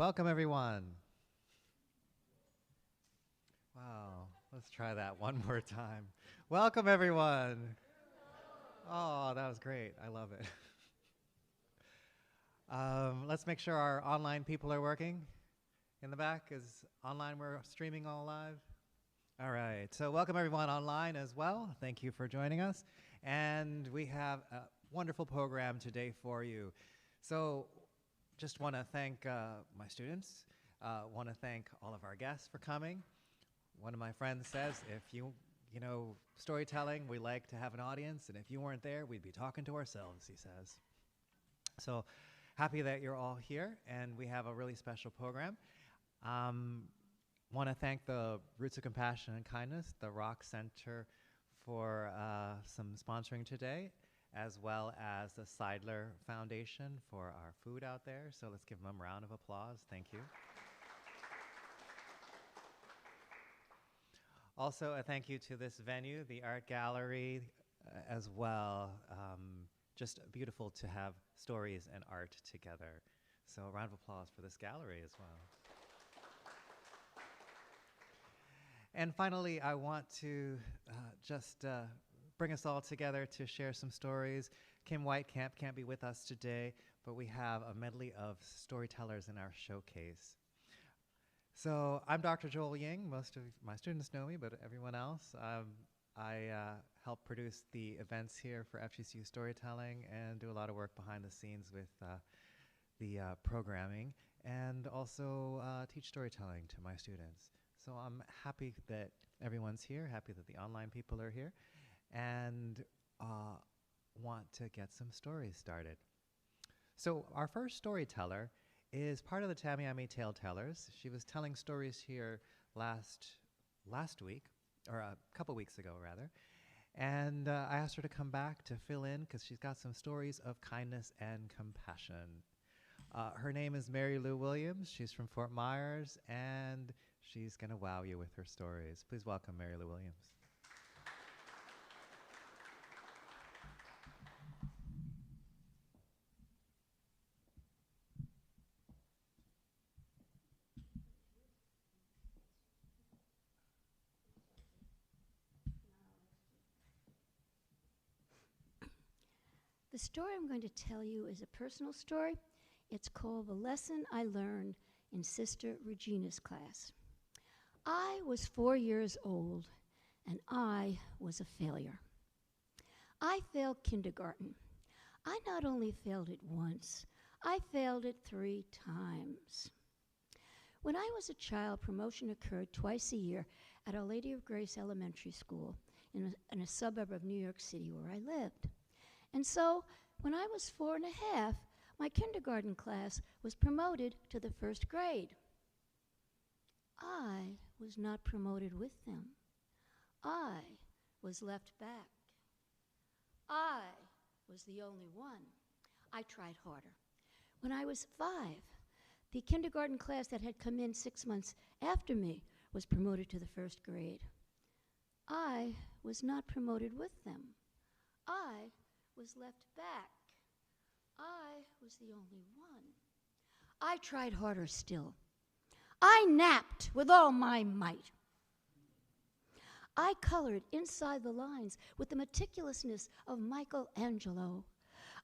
Welcome, everyone. Wow, let's try that one more time. Welcome, everyone. Oh, that was great. I love it. Let's make sure our online people are working in the back. Is online, we're streaming all live? All right, so welcome everyone online as well. Thank you for joining us. And we have a wonderful program today for you. So just want to thank my students, want to thank all of our guests for coming. One of my friends says, if you know, storytelling, we like to have an audience, and if you weren't there, we'd be talking to ourselves, he says. So happy that you're all here, and we have a really special program. Want to thank the Roots of Compassion and Kindness, the Rock Center, for some sponsoring today, as well as the Seidler Foundation for our food out there. So let's give them a round of applause. Thank you. Also, a thank you to this venue, the Art Gallery, as well. Just beautiful to have stories and art together. So a round of applause for this gallery as well. And finally, I want to just bring us all together to share some stories. Kim Whitecamp can't be with us today, but we have a medley of storytellers in our showcase. So I'm Dr. Joel Ying. Most of my students know me, but everyone else, I help produce the events here for FGCU Storytelling and do a lot of work behind the scenes with the programming, and also teach storytelling to my students. So I'm happy that everyone's here, happy that the online people are here, and want to get some stories started. So our first storyteller is part of the Tamiami Tale Tellers. She was telling stories here last week, or a couple weeks ago rather, and I asked her to come back to fill in because she's got some stories of kindness and compassion. Her name is Mary Lou Williams. She's from Fort Myers, and she's going to wow you with her stories. Please welcome Mary Lou Williams. The story I'm going to tell you is a personal story. It's called The Lesson I Learned in Sister Regina's Class. I was 4 years old, and I was a failure. I failed kindergarten. I not only failed it once, I failed it 3 times. When I was a child, promotion occurred twice a year at Our Lady of Grace Elementary School in a suburb of New York City where I lived. And so, when I was 4 and a half, my kindergarten class was promoted to the 1st grade. I was not promoted with them. I was left back. I was the only one. I tried harder. When I was 5, the kindergarten class that had come in 6 months after me was promoted to the 1st grade. I was not promoted with them. I was left back. I was the only one. I tried harder still. I napped with all my might. I colored inside the lines with the meticulousness of Michelangelo.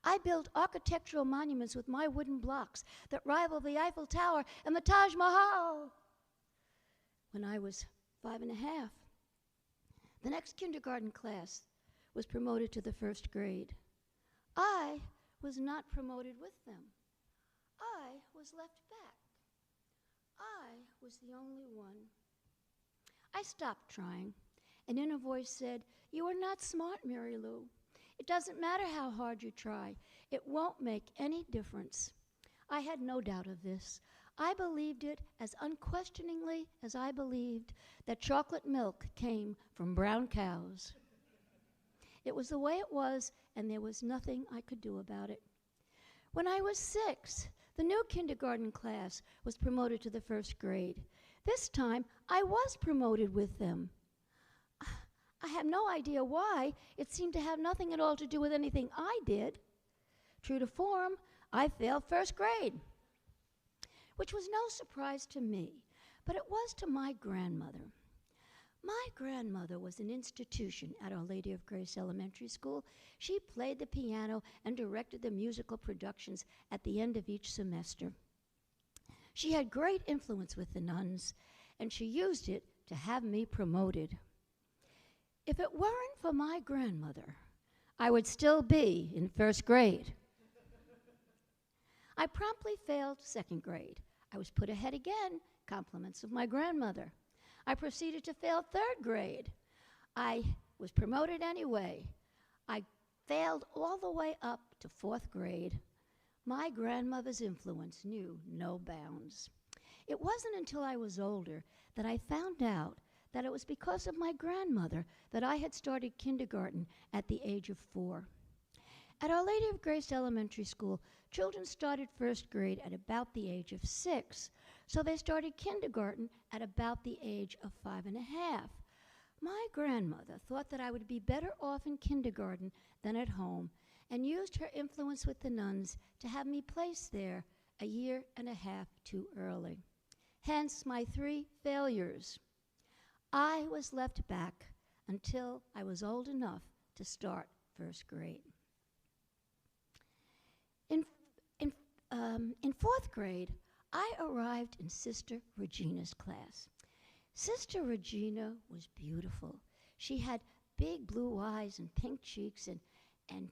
I built architectural monuments with my wooden blocks that rival the Eiffel Tower and the Taj Mahal. When I was 5 and a half, the next kindergarten class was promoted to the 1st grade. I was not promoted with them. I was left back. I was the only one. I stopped trying. An inner voice said, "You are not smart, Mary Lou. It doesn't matter how hard you try. It won't make any difference." I had no doubt of this. I believed it as unquestioningly as I believed that chocolate milk came from brown cows. It was the way it was, and there was nothing I could do about it. When I was 6, the new kindergarten class was promoted to the 1st grade. This time, I was promoted with them. I have no idea why. It seemed to have nothing at all to do with anything I did. True to form, I failed 1st grade. which was no surprise to me, but it was to my grandmother. My grandmother was an institution at Our Lady of Grace Elementary School. She played the piano and directed the musical productions at the end of each semester. She had great influence with the nuns, and she used it to have me promoted. If it weren't for my grandmother, I would still be in first grade. I promptly failed second grade. I was put ahead again, compliments of my grandmother. I proceeded to fail third grade. I was promoted anyway. I failed all the way up to fourth grade. My grandmother's influence knew no bounds. It wasn't until I was older that I found out that it was because of my grandmother that I had started kindergarten at the age of 4. At Our Lady of Grace Elementary School, children started first grade at about the age of 6, so they started kindergarten at about the age of 5 and a half. My grandmother thought that I would be better off in kindergarten than at home, and used her influence with the nuns to have me placed there a year and a half too early. Hence my 3 failures. I was left back until I was old enough to start first grade. In fourth grade, I arrived in Sister Regina's class. Sister Regina was beautiful. She had big blue eyes and pink cheeks, and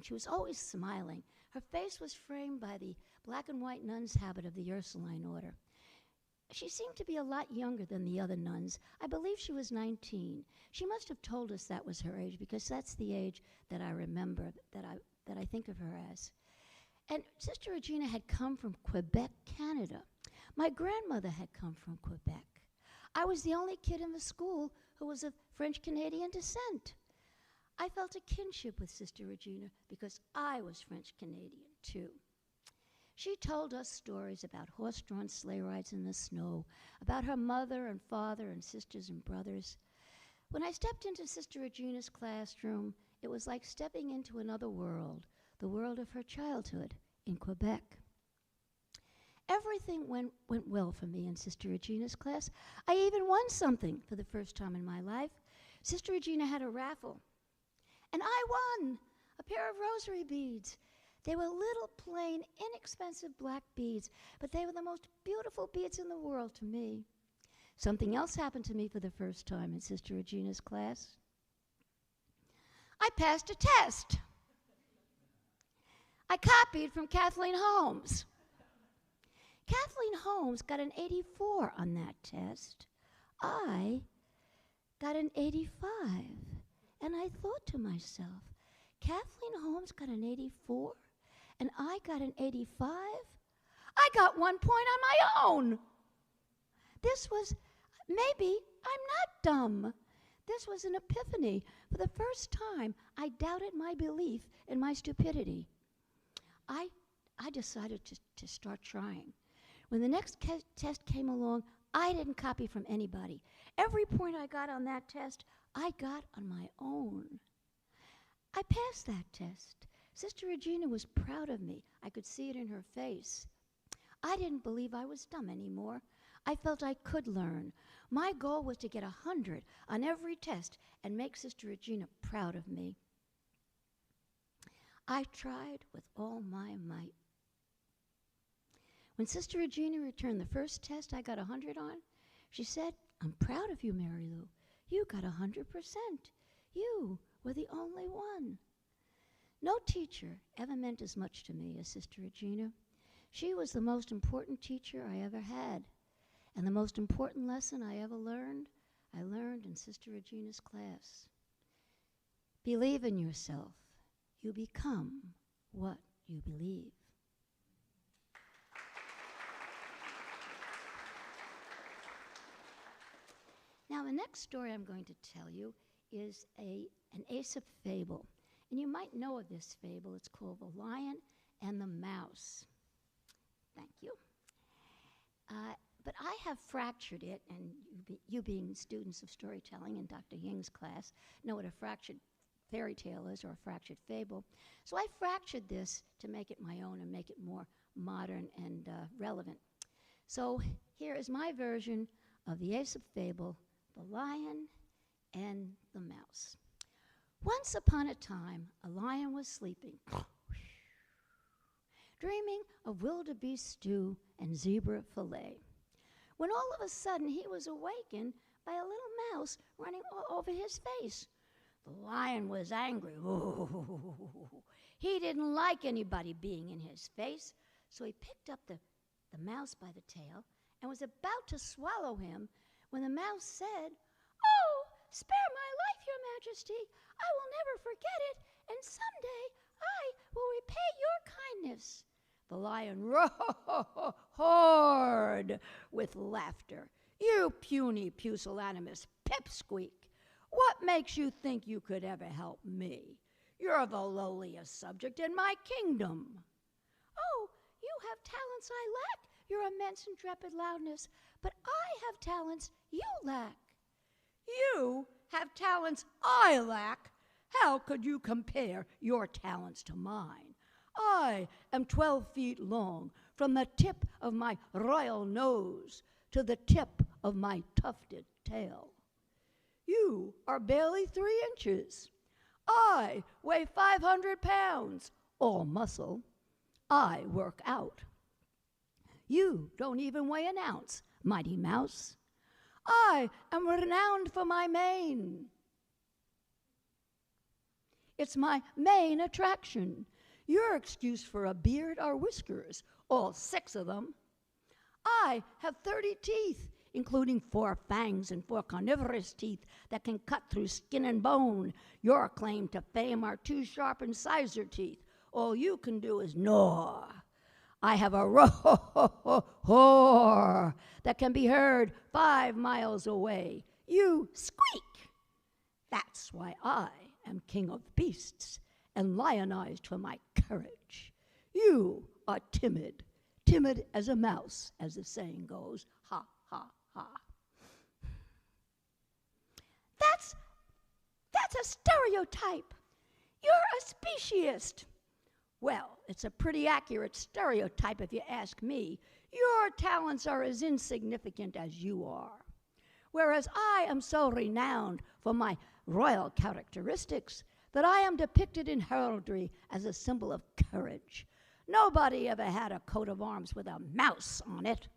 she was always smiling. Her face was framed by the black and white nun's habit of the Ursuline order. She seemed to be a lot younger than the other nuns. I believe she was 19. She must have told us that was her age, because that's the age that I remember, that I think of her as. And Sister Regina had come from Quebec, Canada. My grandmother had come from Quebec. I was the only kid in the school who was of French-Canadian descent. I felt a kinship with Sister Regina because I was French-Canadian, too. She told us stories about horse-drawn sleigh rides in the snow, about her mother and father and sisters and brothers. When I stepped into Sister Regina's classroom, it was like stepping into another world, the world of her childhood in Quebec. Everything went well for me in Sister Regina's class. I even won something for the first time in my life. Sister Regina had a raffle, and I won a pair of rosary beads. They were little, plain, inexpensive black beads, but they were the most beautiful beads in the world to me. Something else happened to me for the first time in Sister Regina's class. I passed a test. I copied from Kathleen Holmes. Kathleen Holmes got an 84 on that test. I got an 85. And I thought to myself, Kathleen Holmes got an 84 and I got an 85? I got 1 point on my own. This was, maybe I'm not dumb. This was an epiphany. For the first time, I doubted my belief in my stupidity. I decided to start trying. When the next test came along, I didn't copy from anybody. Every point I got on that test, I got on my own. I passed that test. Sister Regina was proud of me. I could see it in her face. I didn't believe I was dumb anymore. I felt I could learn. My goal was to get 100 on every test and make Sister Regina proud of me. I tried with all my might. When Sister Regina returned the first test I got 100 on, she said, "I'm proud of you, Mary Lou. You got 100%. You were the only one." No teacher ever meant as much to me as Sister Regina. She was the most important teacher I ever had. And the most important lesson I ever learned, I learned in Sister Regina's class. Believe in yourself. You become what you believe. Now, the next story I'm going to tell you is an Aesop fable. And you might know of this fable. It's called The Lion and the Mouse. Thank you. But I have fractured it, and you being students of storytelling in Dr. Ying's class know what a fractured fairy tale is, or a fractured fable. So I fractured this to make it my own and make it more modern and relevant. So here is my version of the Aesop fable, The Lion and the Mouse. Once upon a time, a lion was sleeping, dreaming of wildebeest stew and zebra fillet, when all of a sudden he was awakened by a little mouse running all over his face. The lion was angry. He didn't like anybody being in his face, so he picked up the mouse by the tail and was about to swallow him when the mouse said, "Oh, spare my life, Your Majesty. I will never forget it, and someday I will repay your kindness." The lion roared with laughter. "You puny pusillanimous pipsqueak! What makes you think you could ever help me? You're the lowliest subject in my kingdom." "Oh, you have talents I lack, your immense intrepid loudness, but I have talents you lack." "You have talents I lack? How could you compare your talents to mine? I am 12 feet long, from the tip of my royal nose to the tip of my tufted tail. You are barely 3 inches. I weigh 500 pounds, all muscle. I work out. You don't even weigh an ounce, mighty mouse. I am renowned for my mane. It's my main attraction. Your excuse for a beard are whiskers, all 6 of them. I have 30 teeth, including 4 fangs and 4 carnivorous teeth that can cut through skin and bone. Your claim to fame are 2 sharp incisor teeth. All you can do is gnaw. I have a roar that can be heard 5 miles away. You squeak. That's why I am king of beasts and lionized for my courage. You are timid, timid as a mouse, as the saying goes. Ha, ha, ha. That's a stereotype. You're a speciesist. Well, it's a pretty accurate stereotype if you ask me. Your talents are as insignificant as you are. Whereas I am so renowned for my royal characteristics that I am depicted in heraldry as a symbol of courage. Nobody ever had a coat of arms with a mouse on it.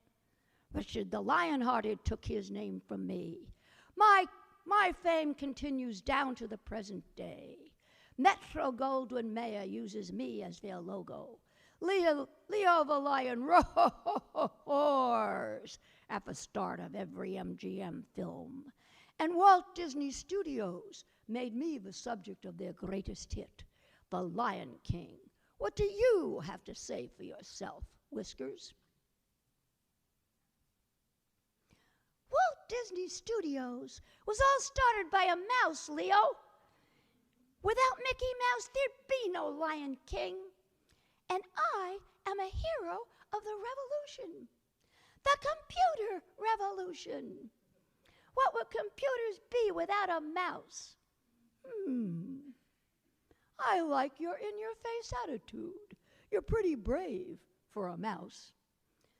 Richard the Lionhearted took his name from me. My fame continues down to the present day. Metro Goldwyn Mayer uses me as their logo. Leo the Lion roars at the start of every MGM film. And Walt Disney Studios made me the subject of their greatest hit, The Lion King. What do you have to say for yourself, Whiskers? Walt Disney Studios was all started by a mouse, Leo. Without Mickey Mouse, there'd be no Lion King. And I am a hero of the revolution, the computer revolution. What would computers be without a mouse? I like your in-your-face attitude. You're pretty brave for a mouse.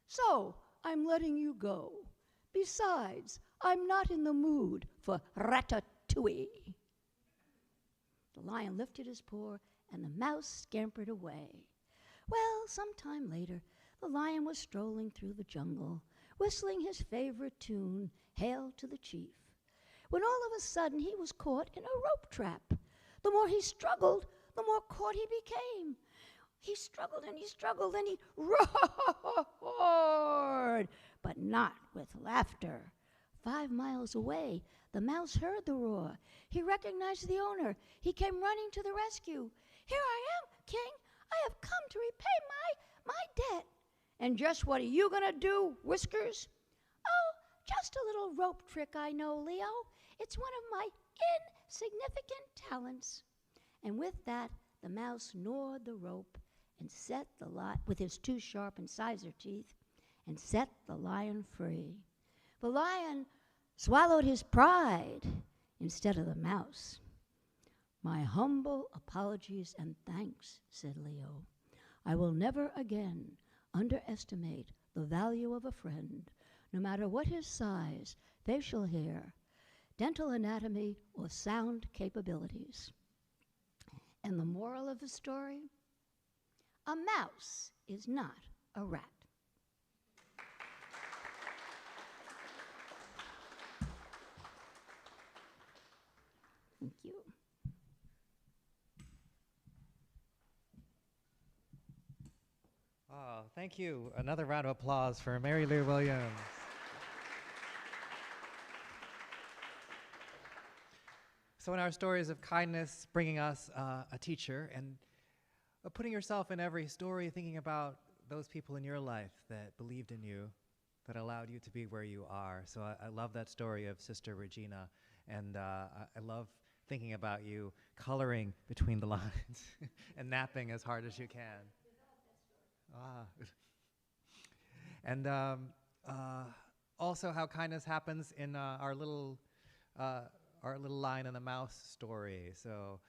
So I'm letting you go. Besides, I'm not in the mood for ratatouille. The lion lifted his paw, and the mouse scampered away. Well, some time later, the lion was strolling through the jungle, whistling his favorite tune, Hail to the Chief, when all of a sudden he was caught in a rope trap. The more he struggled, the more caught he became. He struggled, and he roared, but not with laughter. 5 miles away, the mouse heard the roar. He recognized the owner. He came running to the rescue. "Here I am, King. I have come to repay my debt." "And just what are you going to do, Whiskers?" "Oh, just a little rope trick I know, Leo. It's one of my insignificant talents." And with that, the mouse gnawed the rope and set the lion, with his 2 sharp incisor teeth, and set the lion free. The lion swallowed his pride instead of the mouse. "My humble apologies and thanks," said Leo. "I will never again underestimate the value of a friend. No matter what his size, facial hair, dental anatomy, or sound capabilities. And the moral of the story? A mouse is not a rat. Thank you. Oh, thank you. Another round of applause for Mary Lou Williams. So in our stories of kindness, bringing us a teacher and putting yourself in every story, thinking about those people in your life that believed in you, that allowed you to be where you are. So I love that story of Sister Regina, and I love thinking about you coloring between the lines and napping as hard as you can. And also how kindness happens in our little lion and the mouse story. So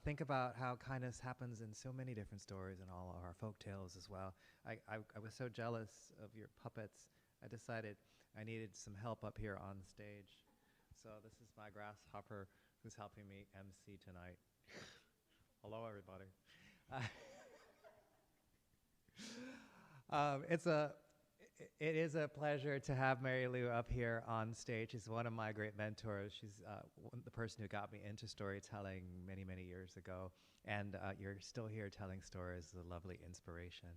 think about how kindness happens in so many different stories and all of our folk tales as well. I was so jealous of your puppets, I decided I needed some help up here on stage. So this is my grasshopper who's helping me MC tonight. Hello, everybody. It is a pleasure to have Mary Lou up here on stage. She's one of my great mentors. She's the person who got me into storytelling many, many years ago. And you're still here telling stories is a lovely inspiration.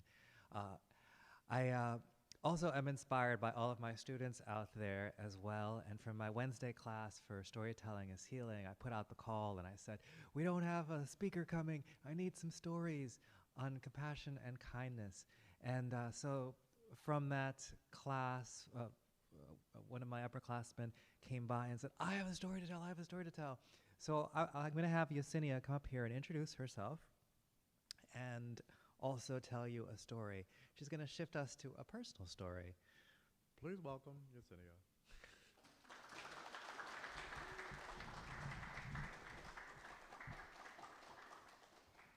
I also am inspired by all of my students out there as well. And from my Wednesday class for Storytelling is Healing, I put out the call and I said, we don't have a speaker coming. I need some stories on compassion and kindness. And so from that class, one of my upperclassmen came by and said, I have a story to tell, I have a story to tell. So I'm going to have Yesenia come up here and introduce herself and also tell you a story. She's going to shift us to a personal story. Please welcome Yesenia.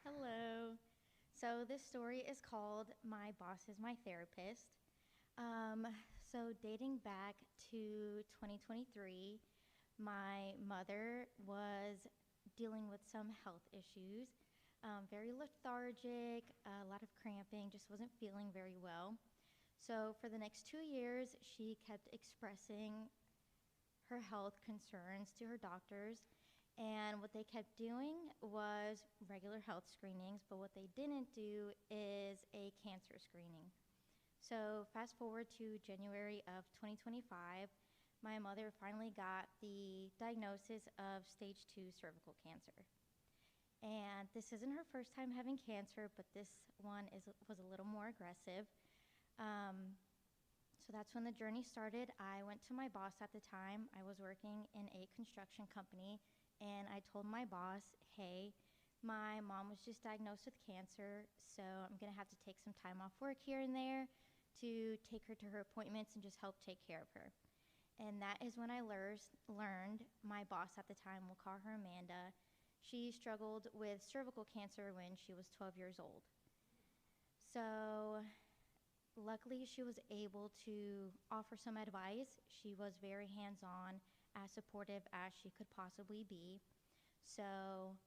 Hello. So this story is called My Boss is My Therapist. So dating back to 2023, my mother was dealing with some health issues, very lethargic, a lot of cramping, just wasn't feeling very well. So for the next 2 years, she kept expressing her health concerns to her doctors. And what they kept doing was regular health screenings, but what they didn't do is a cancer screening. So fast forward to January of 2025, my mother finally got the diagnosis of stage 2 cervical cancer. And this isn't her first time having cancer, but this one was a little more aggressive. So that's when the journey started. I went to my boss at the time. I was working in a construction company, and I told my boss, hey, my mom was just diagnosed with cancer, so I'm going to have to take some time off work here and there to take her to her appointments and just help take care of her. And that is when I learned my boss at the time, we'll call her Amanda, she struggled with cervical cancer when she was 12 years old. So luckily, she was able to offer some advice. She was very hands-on, as supportive as she could possibly be. So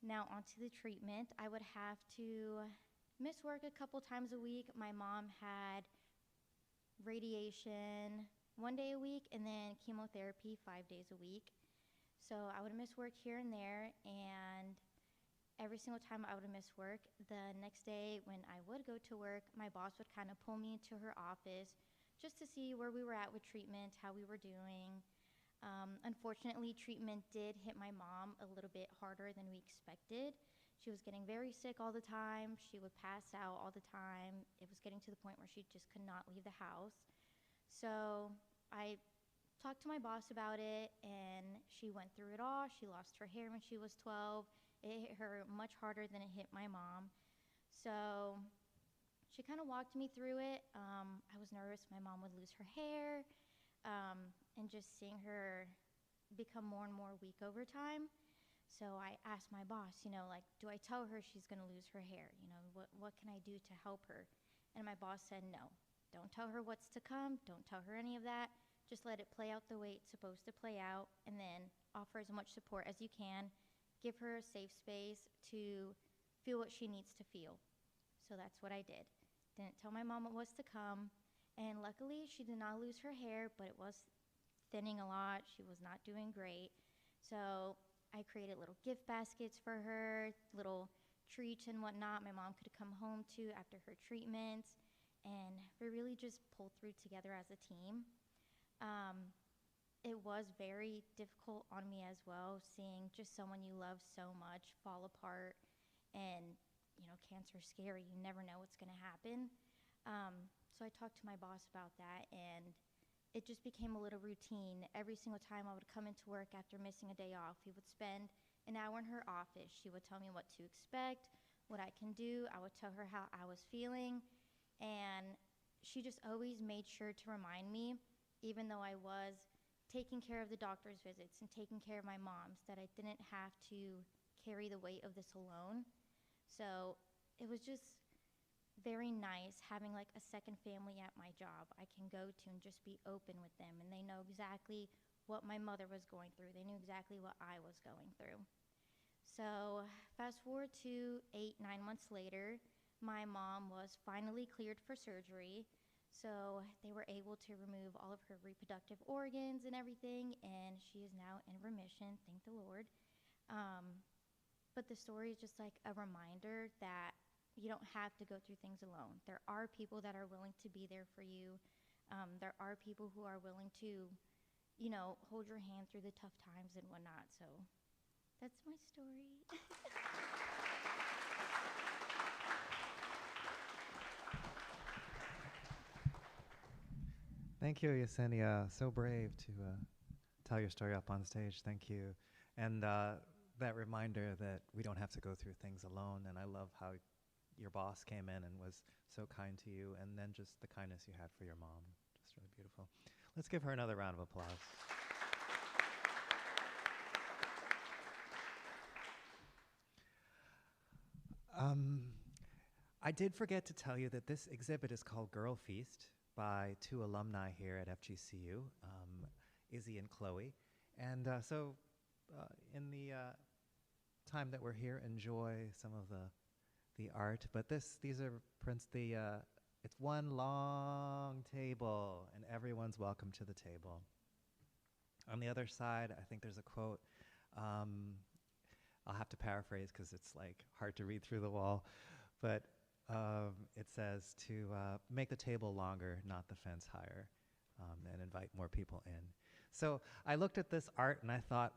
now onto the treatment. I would have to miss work a couple times a week. My mom had radiation 1 day a week and then chemotherapy 5 days a week. So I would miss work here and there, and every single time I would miss work, the next day when I would go to work, my boss would kind of pull me into her office just to see where we were at with treatment, how we were doing. Unfortunately, treatment did hit my mom a little bit harder than we expected. She was getting very sick all the time. She would pass out all the time. It was getting to the point where she just could not leave the house. So I talked to my boss about it, and she went through it all. She lost her hair when she was 12. It hit her much harder than it hit my mom. So she kind of walked me through it. I was nervous my mom would lose her hair, and just seeing her become more and more weak over time. So I asked my boss, like, do I tell her she's going to lose her hair? What can I do to help her? And my boss said, no, don't tell her what's to come. Don't tell her any of that. Just let it play out the way it's supposed to play out, and then offer as much support as you can. Give her a safe space to feel what she needs to feel. So that's what I did. Didn't tell my mom what was to come. And luckily, she did not lose her hair, but it was thinning a lot. She was not doing great. So I created little gift baskets for her, little treats and whatnot my mom could come home to after her treatments. And we really just pulled through together as a team. It was very difficult on me as well, seeing just someone you love so much fall apart. And, cancer's scary. You never know what's going to happen. So I talked to my boss about that, and it just became a little routine. Every single time I would come into work after missing a day off, we would spend an hour in her office. She would tell me what to expect, what I can do. I would tell her how I was feeling. And she just always made sure to remind me, even though I was taking care of the doctor's visits and taking care of my mom's, that I didn't have to carry the weight of this alone. So it was just very nice having like a second family at my job I can go to and just be open with them, and they know exactly what my mother was going through. They knew exactly what I was going through. So fast forward to 8-9 months later, my mom was finally cleared for surgery. So they were able to remove all of her reproductive organs and everything, and she is now in remission, thank the Lord. But the story is just like a reminder that you don't have to go through things alone. There are people that are willing to be there for you. There are people who are willing to, hold your hand through the tough times and whatnot. So that's my story. Thank you, Yesenia. So brave to tell your story up on stage. Thank you. And that reminder that we don't have to go through things alone. And I love how your boss came in and was so kind to you, and then just the kindness you had for your mom. Just really beautiful. Let's give her another round of applause. I did forget to tell you that this exhibit is called Girl Feast by two alumni here at FGCU, Izzy and Chloe. And so in the time that we're here, enjoy some of the art. But these are prints, it's one long table, and everyone's welcome to the table. On the other side, I think there's a quote. I'll have to paraphrase because it's like hard to read through the wall. But it says to make the table longer, not the fence higher, and invite more people in. So I looked at this art and I thought,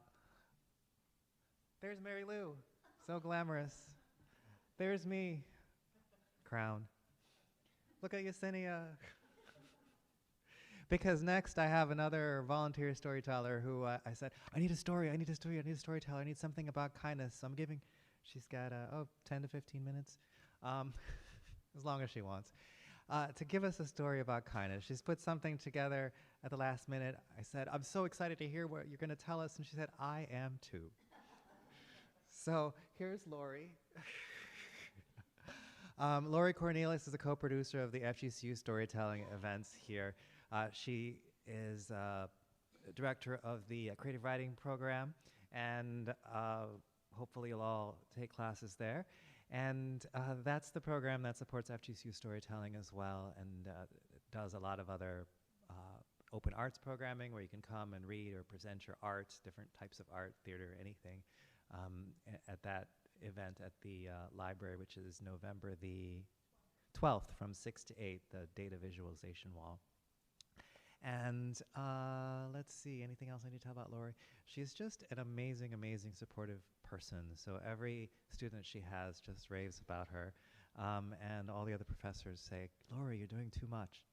there's Mary Lou, so glamorous. There's me, crown. Look at Yesenia. Because next I have another volunteer storyteller who I said, I need a story, I need a storyteller, I need something about kindness. So I'm giving, she's got 10 to 15 minutes. As long as she wants, to give us a story about kindness. She's put something together at the last minute. I said, I'm so excited to hear what you're going to tell us. And she said, I am too. So here's Lori. Lori Cornelius is a co-producer of the FGCU storytelling events here. She is director of the creative writing program, and hopefully you'll all take classes there. And that's the program that supports FGCU storytelling as well, and does a lot of other open arts programming where you can come and read or present your art, different types of art, theater, anything, at that event at the library, which is November the 12th from 6 to 8, the data visualization wall. And let's see, anything else I need to tell about Lori? She's just an amazing, amazing supportive person. So every student she has just raves about her. And all the other professors say, Lori, you're doing too much.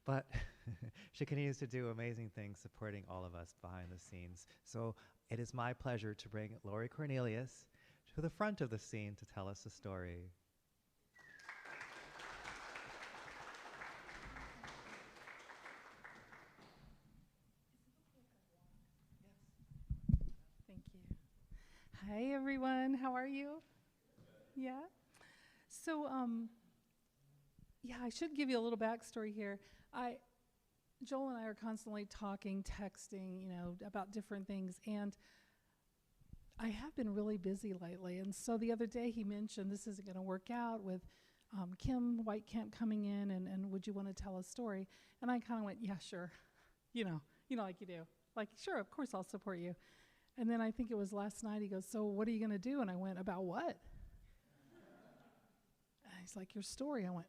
But she continues to do amazing things supporting all of us behind the scenes. So it is my pleasure to bring Lori Cornelius to the front of the scene to tell us a story. Thank you. Hi, everyone. How are you? Yeah? So, yeah, I should give you a little backstory here. Joel and I are constantly talking, texting, about different things, and I have been really busy lately. And so the other day he mentioned this isn't going to work out with Kim Whitecamp coming in, and would you want to tell a story? And I kind of went, yeah, sure, like you do. Like, sure, of course I'll support you. And then I think it was last night, he goes, so what are you going to do? And I went, about what? And he's like, your story. I went,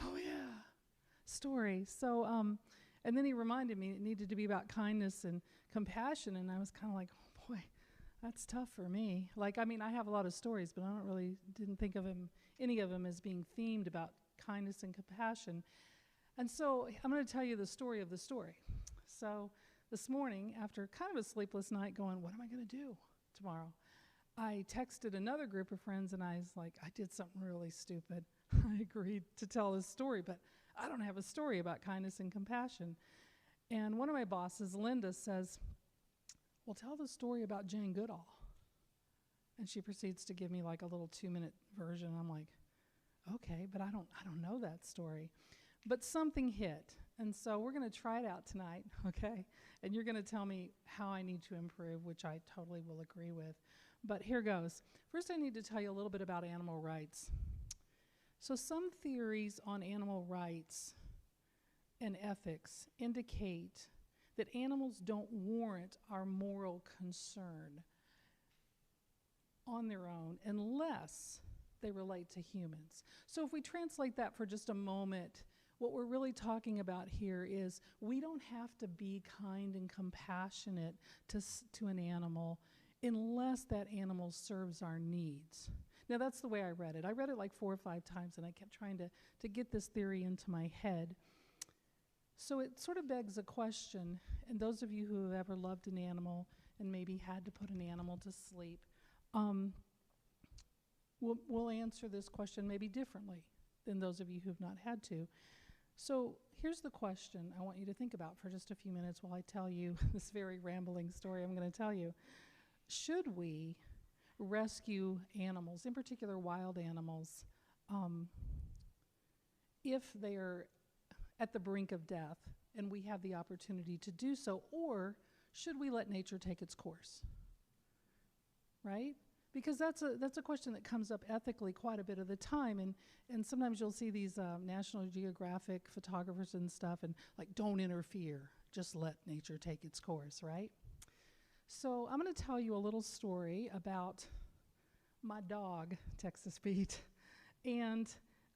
oh, yeah, story. So, and then he reminded me it needed to be about kindness and compassion, and I was kind of like, oh, boy, that's tough for me. Like, I mean, I have a lot of stories, but I didn't think of any of them as being themed about kindness and compassion. And so I'm going to tell you the story of the story. So this morning, after kind of a sleepless night going, what am I going to do tomorrow? I texted another group of friends, and I was like, I did something really stupid. I agreed to tell this story, but I don't have a story about kindness and compassion. And one of my bosses, Linda, says, well, tell the story about Jane Goodall. And she proceeds to give me like a little 2-minute version. I'm like, okay, but I don't know that story. But something hit. And so we're going to try it out tonight, okay? And you're going to tell me how I need to improve, which I totally will agree with. But here goes. First, I need to tell you a little bit about animal rights. So some theories on animal rights and ethics indicate that animals don't warrant our moral concern on their own unless they relate to humans. So if we translate that for just a moment, what we're really talking about here is we don't have to be kind and compassionate to an animal unless that animal serves our needs. Now, that's the way I read it. I read it like 4 or 5 times, and I kept trying to get this theory into my head. So it sort of begs a question, and those of you who have ever loved an animal and maybe had to put an animal to sleep, we'll answer this question maybe differently than those of you who've not had to. So here's the question I want you to think about for just a few minutes while I tell you this very rambling story I'm going to tell you. Should we rescue animals, in particular wild animals, if they are at the brink of death and we have the opportunity to do so, or should we let nature take its course? Right? Because that's a question that comes up ethically quite a bit of the time, and sometimes you'll see these National Geographic photographers and stuff, and like, don't interfere, just let nature take its course, right? So I'm going to tell you a little story about my dog, Texas Pete, and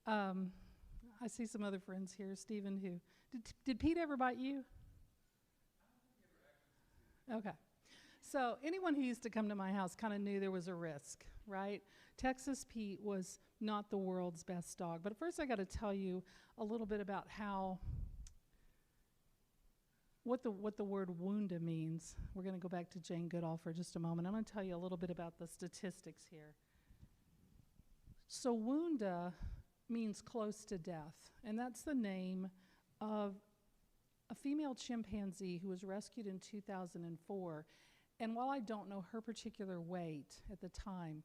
I see some other friends here, Stephen, who, did Pete ever bite you? Okay. So anyone who used to come to my house kind of knew there was a risk, right? Texas Pete was not the world's best dog. But first I got to tell you a little bit about what the word wounda means. We're going to go back to Jane Goodall for just a moment. I'm going to tell you a little bit about the statistics here. So wounda means close to death, and that's the name of a female chimpanzee who was rescued in 2004. And while I don't know her particular weight at the time,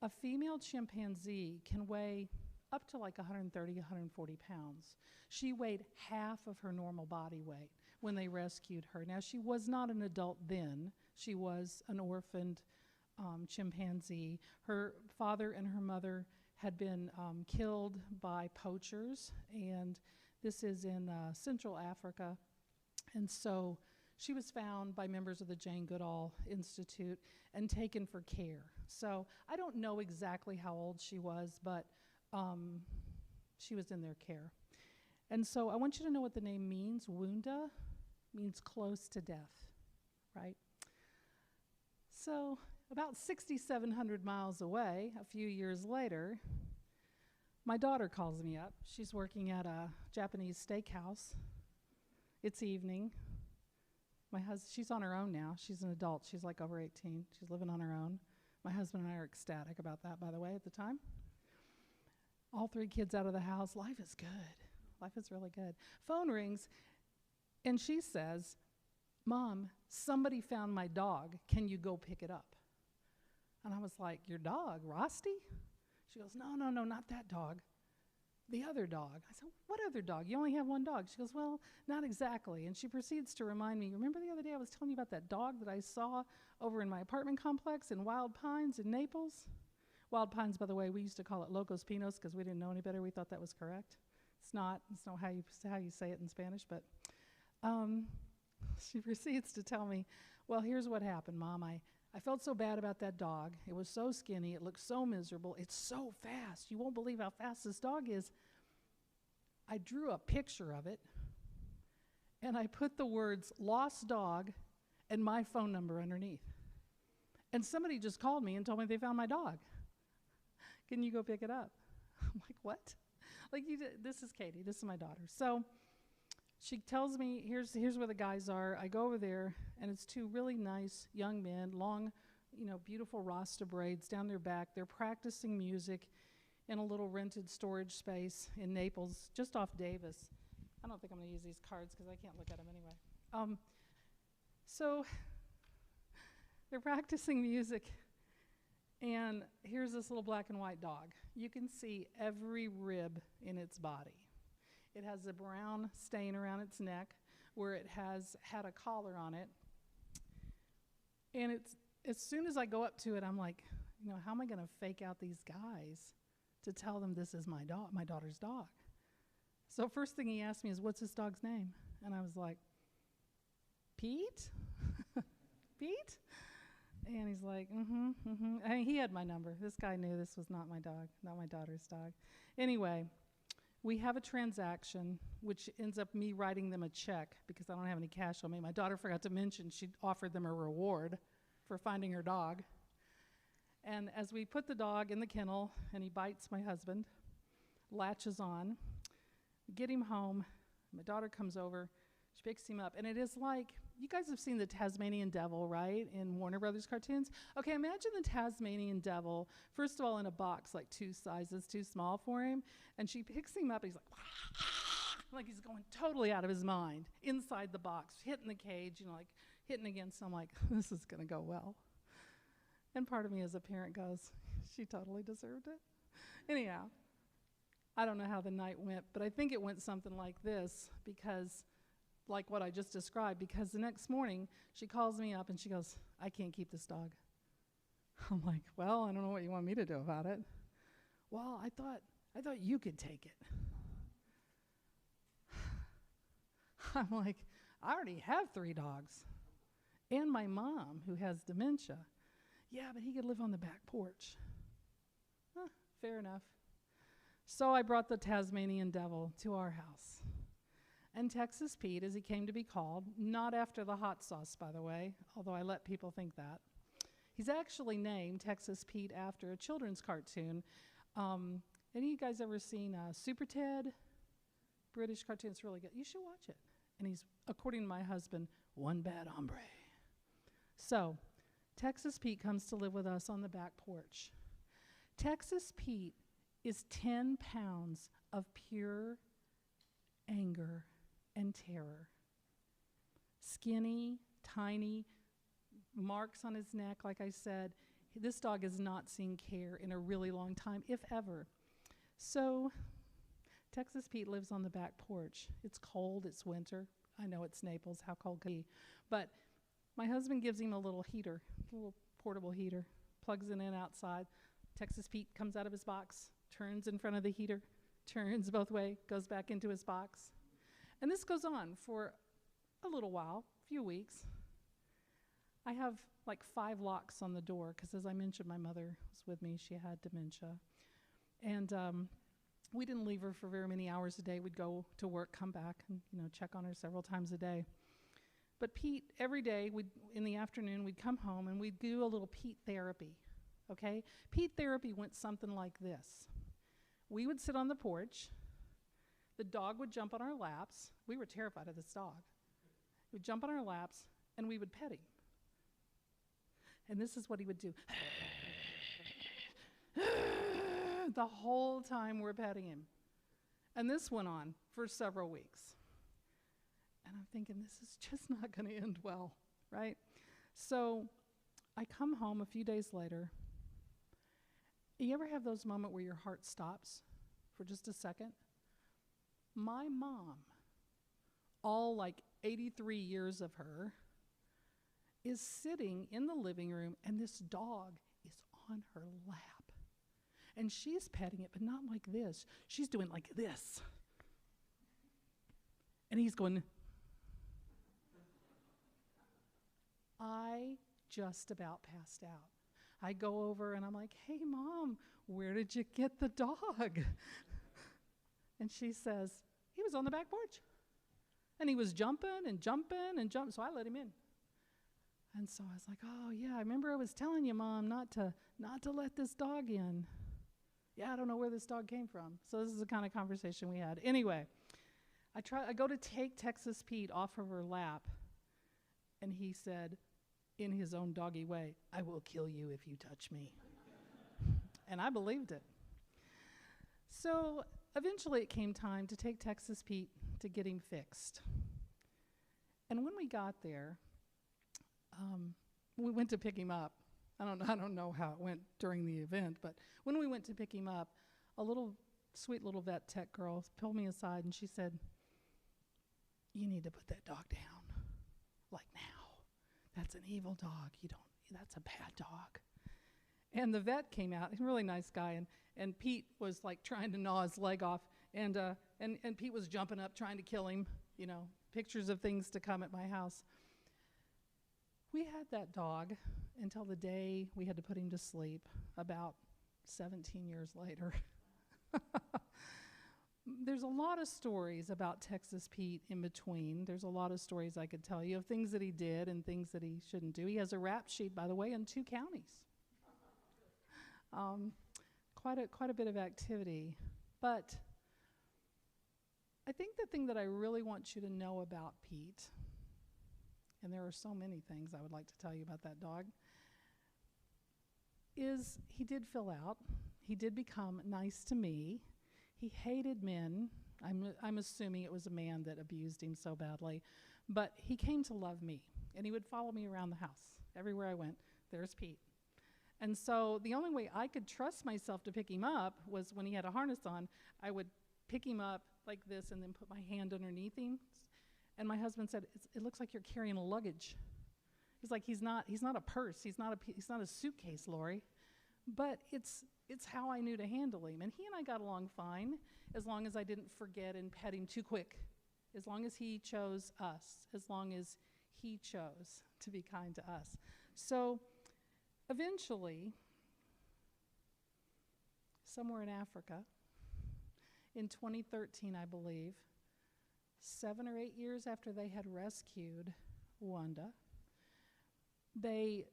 a female chimpanzee can weigh up to like 130, 140 pounds. She weighed half of her normal body weight when they rescued her. Now, she was not an adult then. She was an orphaned chimpanzee. Her father and her mother had been killed by poachers, and this is in Central Africa. And so she was found by members of the Jane Goodall Institute and taken for care. So I don't know exactly how old she was, but she was in their care. And so I want you to know what the name means. Wounda means close to death, right? So about 6,700 miles away, a few years later, my daughter calls me up. She's working at a Japanese steakhouse. It's evening. She's on her own now. She's an adult. She's like over 18. She's living on her own. My husband and I are ecstatic about that, by the way, at the time. All 3 kids out of the house. Life is good. Life is really good. Phone rings, and she says, Mom, somebody found my dog. Can you go pick it up? And I was like, your dog, Rusty? She goes, no, not that dog. the other dog. I said, what other dog? You only have one dog. She goes, well, not exactly. And she proceeds to remind me, remember the other day I was telling you about that dog that I saw over in my apartment complex in Wild Pines in Naples? Wild Pines, by the way, we used to call it Locos Pinos because we didn't know any better. We thought that was correct. It's not. It's not how you say it in Spanish. But she proceeds to tell me, well, here's what happened, Mom. I felt so bad about that dog. It was so skinny. It looked so miserable. It's so fast. You won't believe how fast this dog is. I drew a picture of it, and I put the words lost dog and my phone number underneath. And somebody just called me and told me they found my dog. Can you go pick it up? I'm like, what? Like, this is Katie. This is my daughter. So she tells me, here's where the guys are. I go over there, and it's two really nice young men, long, beautiful Rasta braids down their back. They're practicing music in a little rented storage space in Naples, just off Davis. I don't think I'm going to use these cards because I can't look at them anyway. So they're practicing music, and here's this little black and white dog. You can see every rib in its body. It has a brown stain around its neck where it has had a collar on it. And it's as soon as I go up to it, I'm like, how am I going to fake out these guys to tell them this is my dog, my daughter's dog? So first thing he asked me is, what's this dog's name? And I was like, Pete? Pete? And he's like, I mean, he had my number. This guy knew this was not my dog, not my daughter's dog. Anyway, we have a transaction, which ends up me writing them a check because I don't have any cash on me. My daughter forgot to mention she offered them a reward for finding her dog. And as we put the dog in the kennel, and he bites my husband, latches on, get him home, my daughter comes over, she picks him up, and it is like, you guys have seen the Tasmanian Devil, right, in Warner Brothers cartoons? Okay, imagine the Tasmanian Devil, first of all, in a box, like 2 sizes too small for him, and she picks him up, and he's like he's going totally out of his mind, inside the box, hitting the cage, like hitting against, I'm like, this is going to go well. And part of me as a parent goes, she totally deserved it. Anyhow, I don't know how the night went, but I think it went something like this, because like what I just described, because the next morning she calls me up and she goes, I can't keep this dog. I'm like, well, I don't know what you want me to do about it. Well, I thought you could take it. I'm like, I already have 3 dogs and my mom who has dementia. Yeah, but he could live on the back porch. Fair enough. So I brought the Tasmanian Devil to our house. And Texas Pete, as he came to be called, not after the hot sauce, by the way, although I let people think that. He's actually named Texas Pete after a children's cartoon. Any of you guys ever seen Super Ted? British cartoon, it's really good. You should watch it. And he's, according to my husband, one bad hombre. So, Texas Pete comes to live with us on the back porch. Texas Pete is 10 pounds of pure anger and terror. Skinny, tiny, marks on his neck, like I said. This dog has not seen care in a really long time, if ever. So, Texas Pete lives on the back porch. It's cold, it's winter. I know it's Naples, how cold could it be? But my husband gives him a little heater, a little portable heater, plugs it in outside. Texas Pete comes out of his box, turns in front of the heater, turns both ways, goes back into his box. And this goes on for a little while, a few weeks. I have like 5 locks on the door because, as I mentioned, my mother was with me. She had dementia. And we didn't leave her for very many hours a day. We'd go to work, come back, and check on her several times a day. But Pete, every day, in the afternoon, we'd come home and we'd do a little Pete therapy, okay? Pete therapy went something like this. We would sit on the porch. The dog would jump on our laps. We were terrified of this dog. He would jump on our laps, and we would pet him. And this is what he would do. The whole time we're petting him. And this went on for several weeks. And I'm thinking, this is just not going to end well, right? So I come home a few days later. You ever have those moments where your heart stops for just a second? My mom, all like 83 years of her, is sitting in the living room, and this dog is on her lap. And she's petting it, but not like this. She's doing like this. And he's going, I just about passed out. I go over and I'm like, hey, Mom, where did you get the dog? And she says, he was on the back porch. And he was jumping and jumping and jumping, so I let him in. And so I was like, oh, yeah, I remember I was telling you, Mom, not to let this dog in. Yeah, I don't know where this dog came from. So this is the kind of conversation we had. Anyway, I go to take Texas Pete off of her lap, and he said, in his own doggy way, I will kill you if you touch me. And I believed it. So eventually it came time to take Texas Pete to get him fixed. And when we got there, we went to pick him up. I don't know how it went during the event, but when we went to pick him up, a sweet little vet tech girl pulled me aside and she said, you need to put that dog down, like now. That's an evil dog. That's a bad dog. And the vet came out, he's a really nice guy, and Pete was like trying to gnaw his leg off, and Pete was jumping up trying to kill him, pictures of things to come at my house. We had that dog until the day we had to put him to sleep, about 17 years later. There's a lot of stories about Texas Pete in between. There's a lot of stories I could tell you of things that he did and things that he shouldn't do. He has a rap sheet, by the way, in 2 counties. Quite a bit of activity. But I think the thing that I really want you to know about Pete, and there are so many things I would like to tell you about that dog, is he did fill out. He did become nice to me. He hated men. I'm assuming it was a man that abused him so badly. But he came to love me, and he would follow me around the house. Everywhere I went, there's Pete. And so the only way I could trust myself to pick him up was when he had a harness on. I would pick him up like this and then put my hand underneath him. And my husband said, it looks like you're carrying a luggage. He's like, he's not a purse. He's not a suitcase, Lori. But it's how I knew to handle him. And he and I got along fine, as long as I didn't forget and pet him too quick, as long as he chose us, as long as he chose to be kind to us. So eventually, somewhere in Africa, in 2013, I believe, 7 or 8 years after they had rescued Wanda, they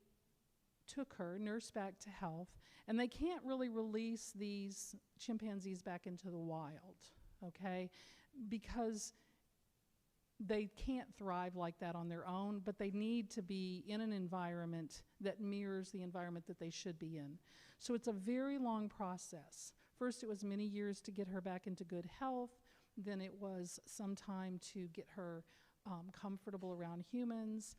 took her, nursed back to health, and they can't really release these chimpanzees back into the wild, okay? Because they can't thrive like that on their own, but they need to be in an environment that mirrors the environment that they should be in. So it's a very long process. First, it was many years to get her back into good health. Then it was some time to get her comfortable around humans,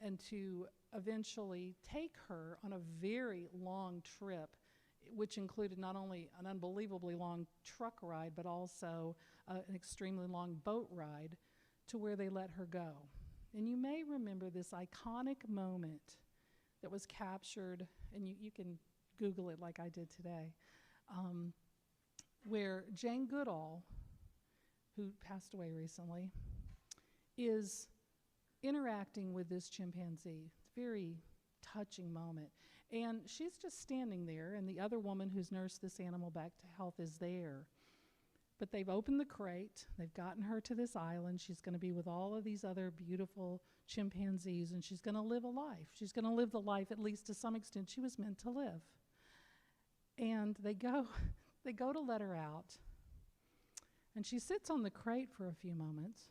and to eventually take her on a very long trip, which included not only an unbelievably long truck ride, but also an extremely long boat ride to where they let her go. And you may remember this iconic moment that was captured, and you can Google it like I did today, where Jane Goodall, who passed away recently, is interacting with this chimpanzee. It's a very touching moment. And she's just standing there, and the other woman who's nursed this animal back to health is there. But they've opened the crate. They've gotten her to this island. She's going to be with all of these other beautiful chimpanzees, and she's going to live a life. She's going to live the life, at least to some extent, she was meant to live. And they go to let her out, and she sits on the crate for a few moments,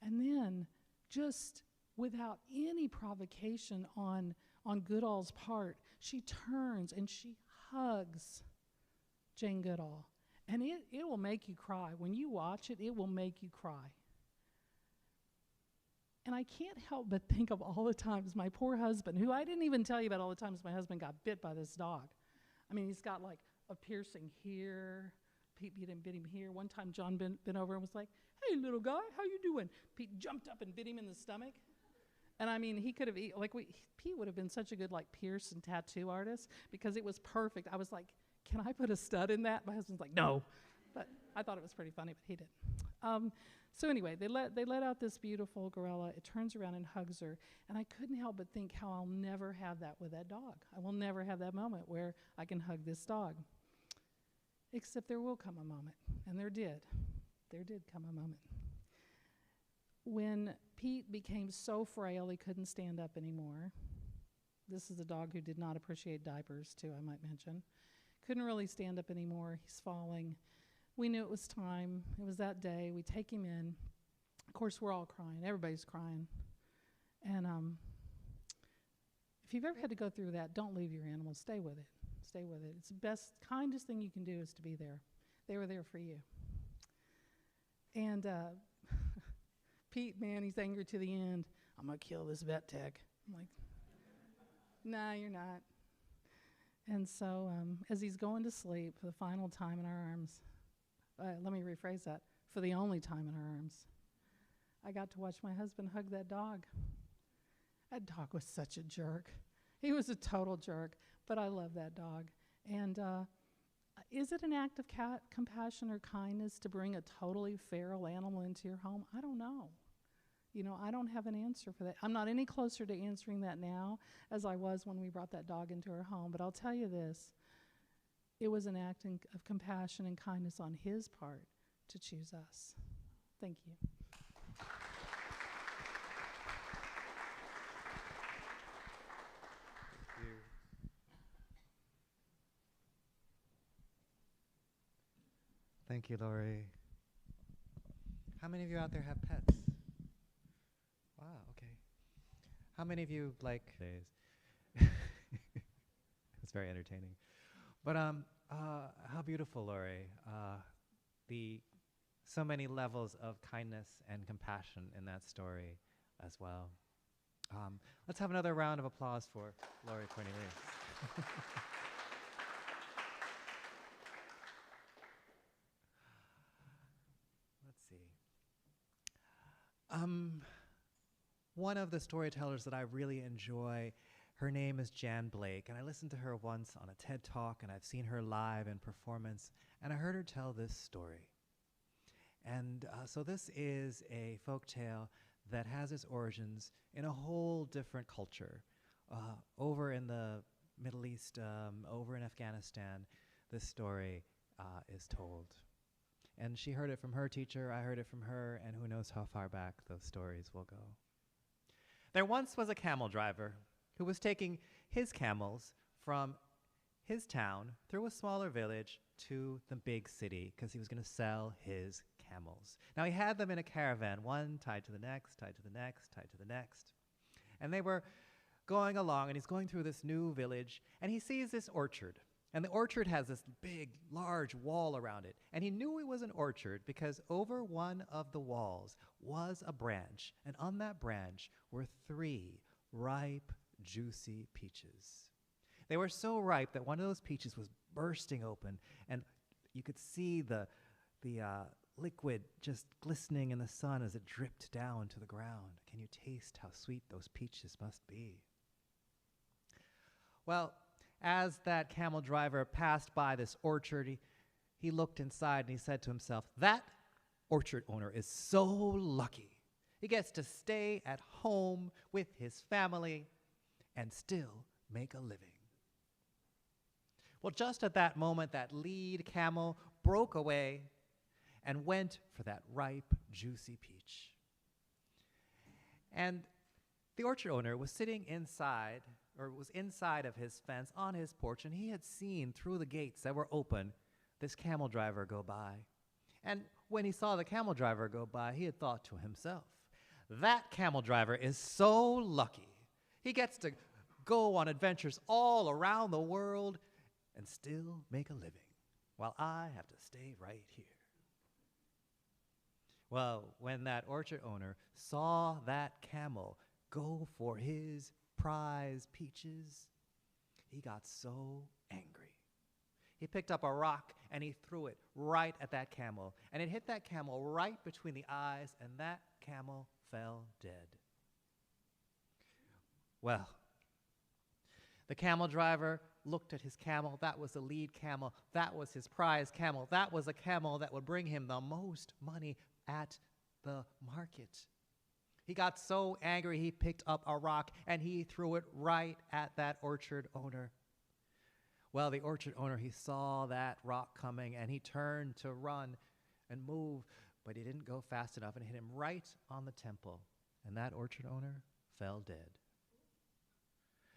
and then, just without any provocation on Goodall's part, she turns and she hugs Jane Goodall. And it will make you cry. When you watch it, it will make you cry. And I can't help but think of all the times my poor husband, who I didn't even tell you about all the times my husband got bit by this dog. I mean, he's got like a piercing here, Pete bit him here. One time John bent over and was like, "Hey, little guy, how you doing?" Pete jumped up and bit him in the stomach. And I mean, he could have, Pete would have been such a good pierce and tattoo artist because it was perfect. I was like, "Can I put a stud in that?" My husband's like, "No." But I thought it was pretty funny, but he didn't. So anyway, they let out this beautiful gorilla. It turns around and hugs her. And I couldn't help but think how I'll never have that with that dog. I will never have that moment where I can hug this dog. Except there will come a moment, and there did. There did come a moment. When Pete became so frail he couldn't stand up anymore. This is a dog who did not appreciate diapers, too, I might mention. Couldn't really stand up anymore. He's falling. We knew it was time. It was that day. We take him in. Of course, we're all crying. Everybody's crying. And if you've ever had to go through that, don't leave your animal. Stay with it. Stay with it. It's the best, kindest thing you can do is to be there. They were there for you. And Pete, man, he's angry to the end. "I'm going to kill this vet tech." I'm like, "Nah, you're not." And so as he's going to sleep for the final time in our arms, let me rephrase that, for the only time in our arms, I got to watch my husband hug that dog. That dog was such a jerk. He was a total jerk, but I love that dog. And is it an act of compassion or kindness to bring a totally feral animal into your home? I don't know. I don't have an answer for that. I'm not any closer to answering that now as I was when we brought that dog into our home. But I'll tell you this, it was an act of compassion and kindness on his part to choose us. Thank you. Thank you, Lori. How many of you out there have pets? Wow, okay. How many of you like days? It's very entertaining. But how beautiful, Lori. So many levels of kindness and compassion in that story as well. Let's have another round of applause for Lori Cornelius. Let's see. One of the storytellers that I really enjoy, her name is Jan Blake, and I listened to her once on a TED Talk, and I've seen her live in performance, and I heard her tell this story. And so this is a folk tale that has its origins in a whole different culture. Over in the Middle East, over in Afghanistan, this story is told. And she heard it from her teacher, I heard it from her, and who knows how far back those stories will go. There once was a camel driver who was taking his camels from his town through a smaller village to the big city because he was going to sell his camels. Now he had them in a caravan, one tied to the next, tied to the next, tied to the next. And they were going along, and he's going through this new village, and he sees this orchard. And the orchard has this big, large wall around it. And he knew it was an orchard because over one of the walls was a branch. And on that branch were 3 ripe, juicy peaches. They were so ripe that one of those peaches was bursting open. And you could see the liquid just glistening in the sun as it dripped down to the ground. Can you taste how sweet those peaches must be? Well, as that camel driver passed by this orchard, he looked inside and he said to himself, that orchard owner is so lucky. He gets to stay at home with his family and still make a living. Well, just at that moment, that lead camel broke away and went for that ripe, juicy peach. And the orchard owner was sitting inside, or was inside of his fence on his porch, and he had seen through the gates that were open this camel driver go by. And when he saw the camel driver go by, he had thought to himself, that camel driver is so lucky. He gets to go on adventures all around the world and still make a living, while I have to stay right here. Well, when that orchard owner saw that camel go for his prize peaches, he got so angry. He picked up a rock and he threw it right at that camel. And it hit that camel right between the eyes, and that camel fell dead. Well, the camel driver looked at his camel. That was the lead camel. That was his prize camel. That was a camel that would bring him the most money at the market. He got so angry he picked up a rock and he threw it right at that orchard owner. Well, the orchard owner, he saw that rock coming and he turned to run and move, but he didn't go fast enough and hit him right on the temple. And that orchard owner fell dead.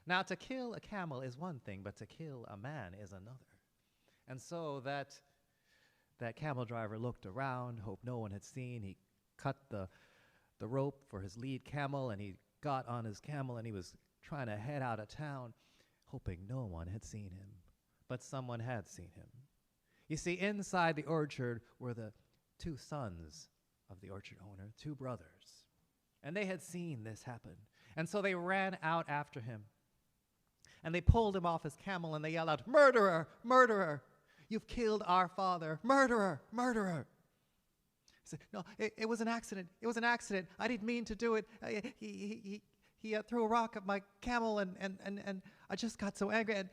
Now, to kill a camel is one thing, but to kill a man is another. And so that camel driver looked around, hoped no one had seen. He cut the rope for his lead camel, and he got on his camel, and he was trying to head out of town, hoping no one had seen him. But someone had seen him. You see, inside the orchard were the two sons of the orchard owner, two brothers. And they had seen this happen. And so they ran out after him. And they pulled him off his camel and they yelled out, "Murderer! Murderer! You've killed our father! Murderer! Murderer!" He said, "No, it was an accident. It was an accident. I didn't mean to do it. He threw a rock at my camel and I just got so angry and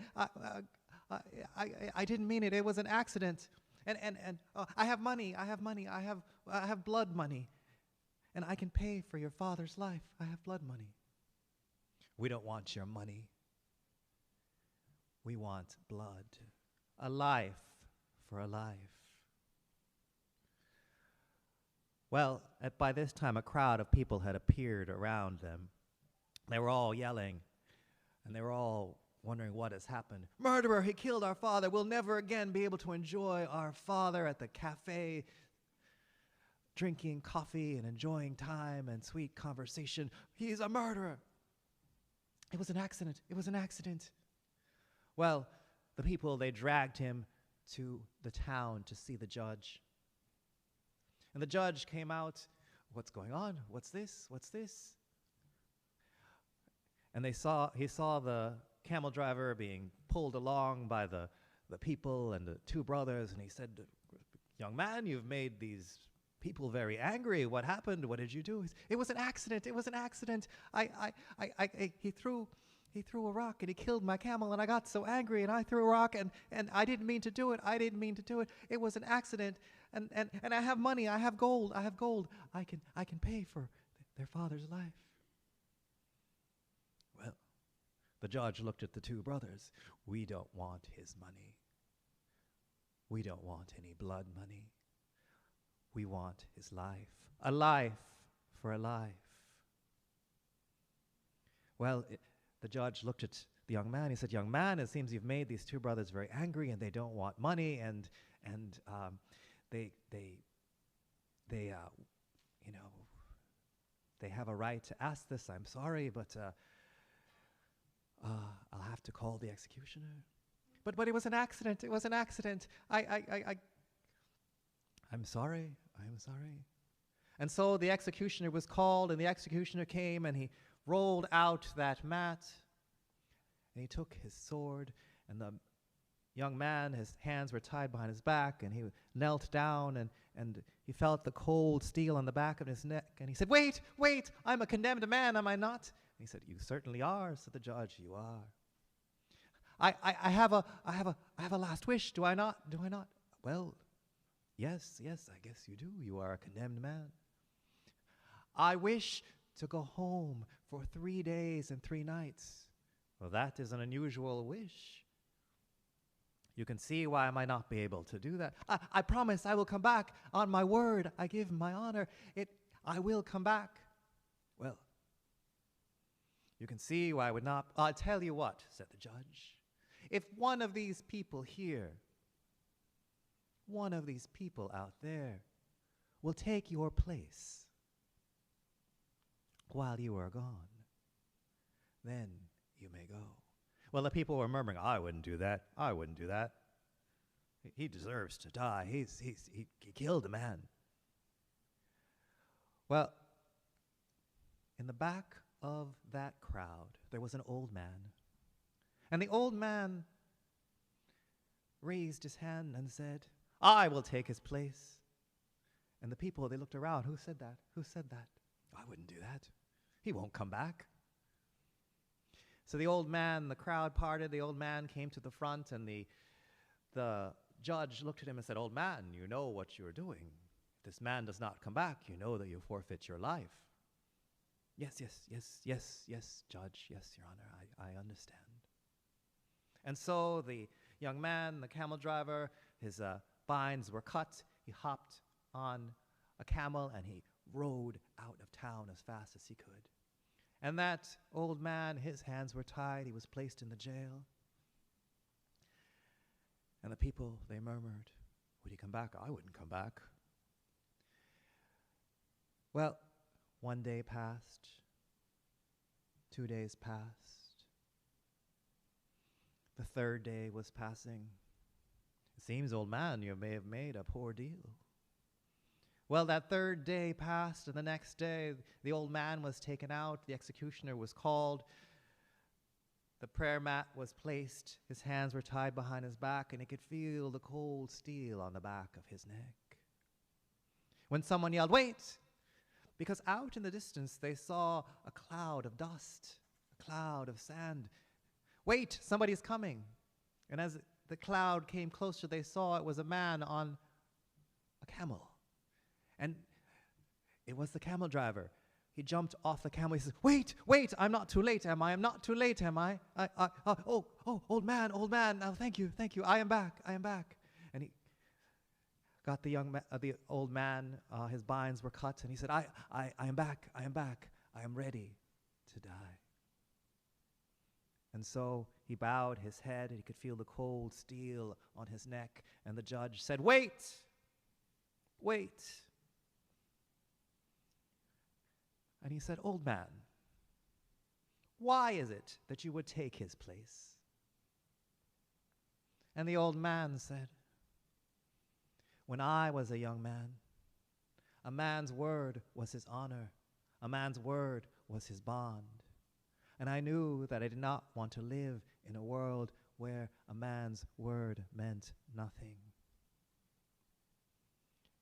I didn't mean it. It was an accident. And I have money. I have blood money. And I can pay for your father's life. I have blood money." "We don't want your money. We want blood, a life for a life." Well, by this time, a crowd of people had appeared around them. They were all yelling, and they were all wondering what has happened. "Murderer, he killed our father. We'll never again be able to enjoy our father at the cafe, drinking coffee and enjoying time and sweet conversation. He's a murderer. It was an accident. It was an accident." Well, the people, they dragged him to the town to see the judge. And the judge came out. "What's going on? What's this? What's this?" And he saw the camel driver being pulled along by the people and the two brothers, and he said, "Young man, you've made these people very angry. What happened? What did you do?" He said, "It was an accident. It was an accident. He threw a rock and he killed my camel and I got so angry and I threw a rock and I didn't mean to do it. I didn't mean to do it. It was an accident and I have money. I have gold. I have gold. I can pay for their father's life." Well, the judge looked at the two brothers. "We don't want his money. We don't want any blood money. We want his life. A life for a life." Well, the judge looked at the young man. He said, "Young man, it seems you've made these two brothers very angry, and they don't want money, and they have a right to ask this. I'm sorry, but I'll have to call the executioner." But it was an accident. It was an accident. I'm sorry. I'm sorry." And so the executioner was called, and the executioner came, and he rolled out that mat, and he took his sword, and the young man, his hands were tied behind his back, and he knelt down, and he felt the cold steel on the back of his neck, and he said, "Wait, I'm a condemned man, am I not?" And he said, "You certainly are," said the judge. "You are." I have a last wish, do I not? Do I not?" "Well, yes, I guess you do. You are a condemned man." "I wish to go home for 3 days and 3 nights. "Well, that is an unusual wish. You can see why I might not be able to do that." I promise I will come back. On my word, I give my honor. I will come back." "Well, you can see why I would not." "I'll tell you what," said the judge. "If one of these people here, one of these people out there, will take your place while you are gone, then you may go." Well, the people were murmuring, "I wouldn't do that. I wouldn't do that. He deserves to die. He killed a man." Well, in the back of that crowd, there was an old man. And the old man raised his hand and said, I will take his place. And the people, they looked around. Who said that? Who said that? I wouldn't do that. He won't come back. So the old man, the crowd parted. The old man came to the front, and the judge looked at him and said, Old man, you know what you're doing. If this man does not come back, you know that you forfeit your life. Yes, Judge. Yes, Your Honor, I understand. And so the young man, the camel driver, his binds were cut. He hopped on a camel and he rode out of town as fast as he could. And that old man, his hands were tied. He was placed in the jail. And the people, they murmured, would he come back? I wouldn't come back. Well, 1 day passed. 2 days passed. The 3rd day was passing. It seems, old man, you may have made a poor deal. Well, that 3rd day passed, and the next day the old man was taken out. The executioner was called. The prayer mat was placed. His hands were tied behind his back, and he could feel the cold steel on the back of his neck. When someone yelled, wait! Because out in the distance they saw a cloud of dust, a cloud of sand. Wait, somebody's coming. And as the cloud came closer, they saw it was a man on a camel. And it was the camel driver. He jumped off the camel. He says, wait, I'm not too late, am I? I'm not too late, am I? Old man, thank you, I am back. And he got the old man, his binds were cut, and he said, I am back, I am ready to die. And so he bowed his head, and he could feel the cold steel on his neck, and the judge said, wait. And he said, old man, why is it that you would take his place? And the old man said, when I was a young man, a man's word was his honor. A man's word was his bond. And I knew that I did not want to live in a world where a man's word meant nothing.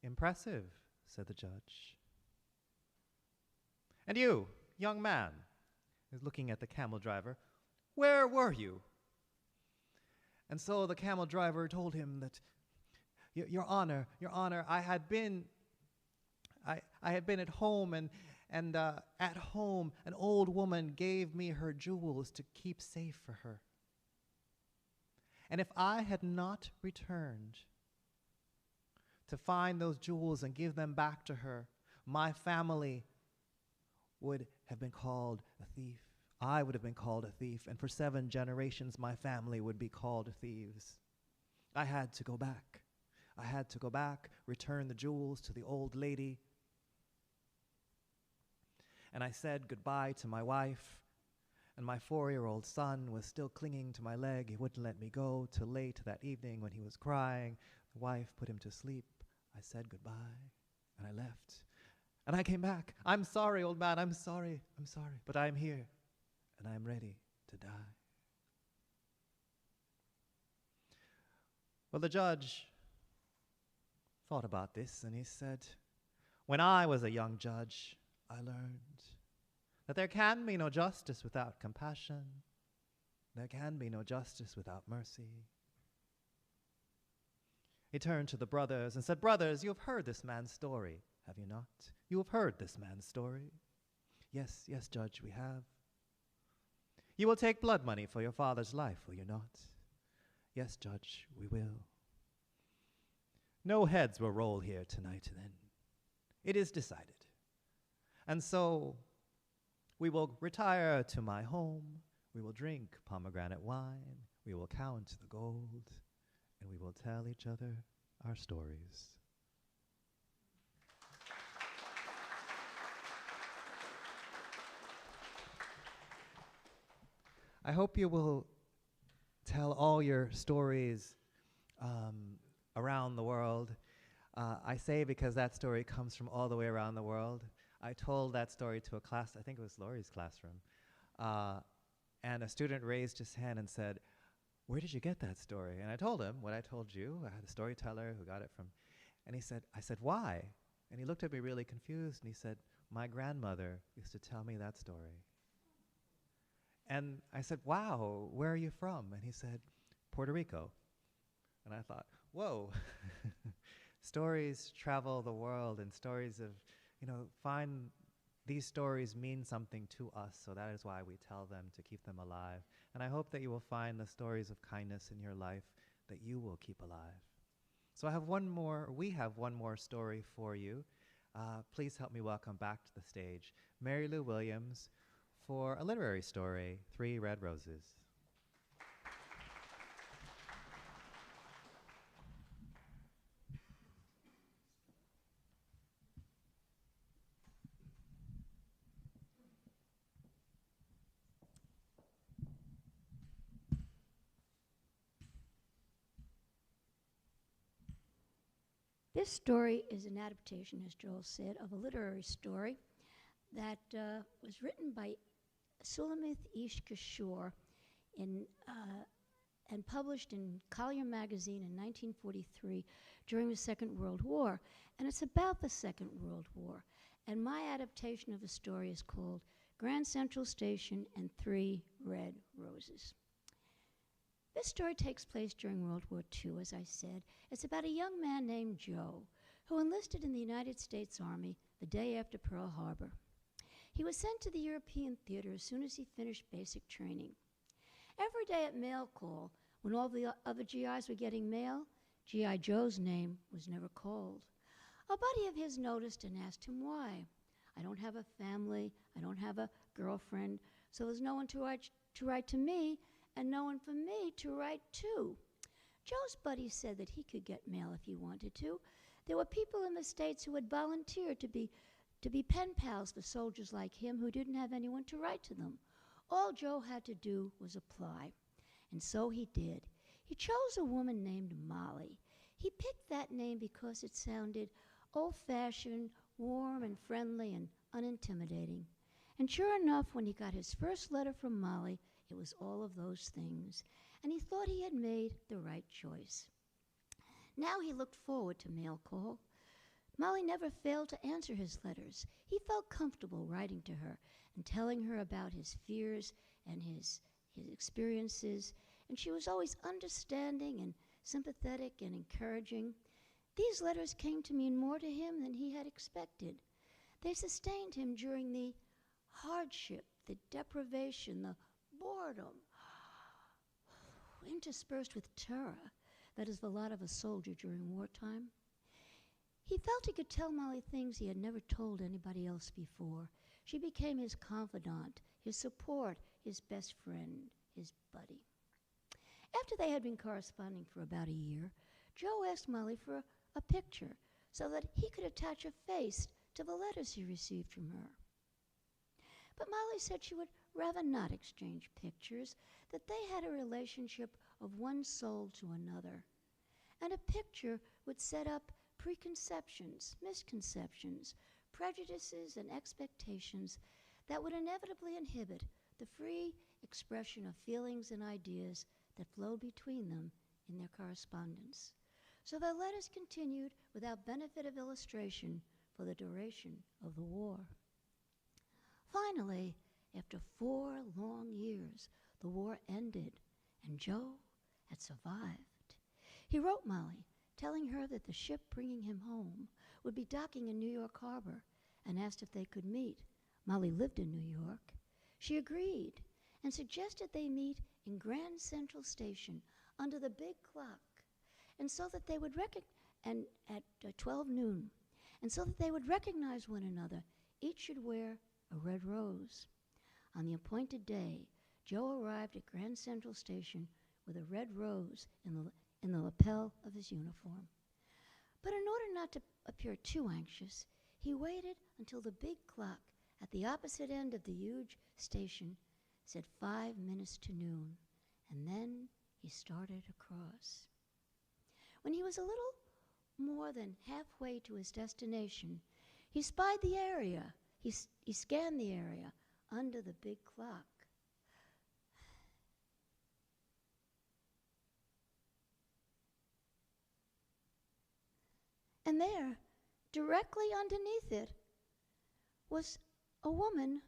Impressive, said the judge. And you, young man, is looking at the camel driver, where were you? And so the camel driver told him that, Your Honor, I had been at home, and at home an old woman gave me her jewels to keep safe for her. And if I had not returned to find those jewels and give them back to her, my family would have been called a thief. I would have been called a thief, and for 7 generations my family would be called thieves. I had to go back. Return the jewels to the old lady. And I said goodbye to my wife, and my 4-year-old son was still clinging to my leg. He wouldn't let me go till late that evening when he was crying. The wife put him to sleep. I said goodbye, and I left. And I came back. I'm sorry, old man, I'm sorry, but I'm here, and I'm ready to die. Well, the judge thought about this, and he said, when I was a young judge, I learned that there can be no justice without compassion. There can be no justice without mercy. He turned to the brothers and said, brothers, you have heard this man's story, have you not? You have heard this man's story. Yes, Judge, we have. You will take blood money for your father's life, will you not? Yes, Judge, we will. No heads will roll here tonight, then. It is decided. And so we will retire to my home. We will drink pomegranate wine. We will count the gold. And we will tell each other our stories. I hope you will tell all your stories around the world. I say because that story comes from all the way around the world. I told that story to a class, I think it was Laurie's classroom, and a student raised his hand and said, where did you get that story? And I told him what I told you. I had a storyteller who got it from, and I said, why? And he looked at me really confused, and he said, my grandmother used to tell me that story. And I said, wow, where are you from? And he said, Puerto Rico. And I thought, whoa, stories travel the world, and stories of, these stories mean something to us, so that is why we tell them, to keep them alive. And I hope that you will find the stories of kindness in your life that you will keep alive. So we have one more story for you. Please help me welcome back to the stage Mary Lou Williams for a literary story, 3 Red Roses. This story is an adaptation, as Joel said, of a literary story that was written by Sulamith Ish Kishore and published in Collier magazine in 1943 during the Second World War. And it's about the Second World War. And my adaptation of the story is called Grand Central Station and 3 Red Roses. This story takes place during World War II, as I said. It's about a young man named Joe who enlisted in the United States Army the day after Pearl Harbor. He was sent to the European theater as soon as he finished basic training. Every day at mail call, when all the other GIs were getting mail, G.I. Joe's name was never called. A buddy of his noticed and asked him why. I don't have a family, I don't have a girlfriend, so there's no one to write to me, and no one for me to write to. Joe's buddy said that he could get mail if he wanted to. There were people in the States who had volunteered to be pen pals for soldiers like him who didn't have anyone to write to them. All Joe had to do was apply. And so he did. He chose a woman named Molly. He picked that name because it sounded old-fashioned, warm and friendly and unintimidating. And sure enough, when he got his first letter from Molly, it was all of those things. And he thought he had made the right choice. Now he looked forward to mail call. Molly never failed to answer his letters. He felt comfortable writing to her and telling her about his fears and his experiences, and she was always understanding and sympathetic and encouraging. These letters came to mean more to him than he had expected. They sustained him during the hardship, the deprivation, the boredom, interspersed with terror that is the lot of a soldier during wartime. He felt he could tell Molly things he had never told anybody else before. She became his confidant, his support, his best friend, his buddy. After they had been corresponding for about a year, Joe asked Molly for a picture so that he could attach a face to the letters he received from her. But Molly said she would rather not exchange pictures, that they had a relationship of one soul to another. And a picture would set up preconceptions, misconceptions, prejudices, and expectations that would inevitably inhibit the free expression of feelings and ideas that flowed between them in their correspondence. So their letters continued without benefit of illustration for the duration of the war. Finally, after 4 long years, the war ended, and Joe had survived. He wrote Molly, telling her that the ship bringing him home would be docking in New York Harbor, and asked if they could meet. Molly lived in New York. She agreed and suggested they meet in Grand Central Station under the big clock, and so that they would at 12 noon, and so that they would recognize one another. Each should wear a red rose. On the appointed day, Joe arrived at Grand Central Station with a red rose in the lapel of his uniform. But in order not to appear too anxious, he waited until the big clock at the opposite end of the huge station said 5 minutes to noon, and then he started across. When he was a little more than halfway to his destination, he spied the area. He scanned the area under the big clock. And there, directly underneath it, was a woman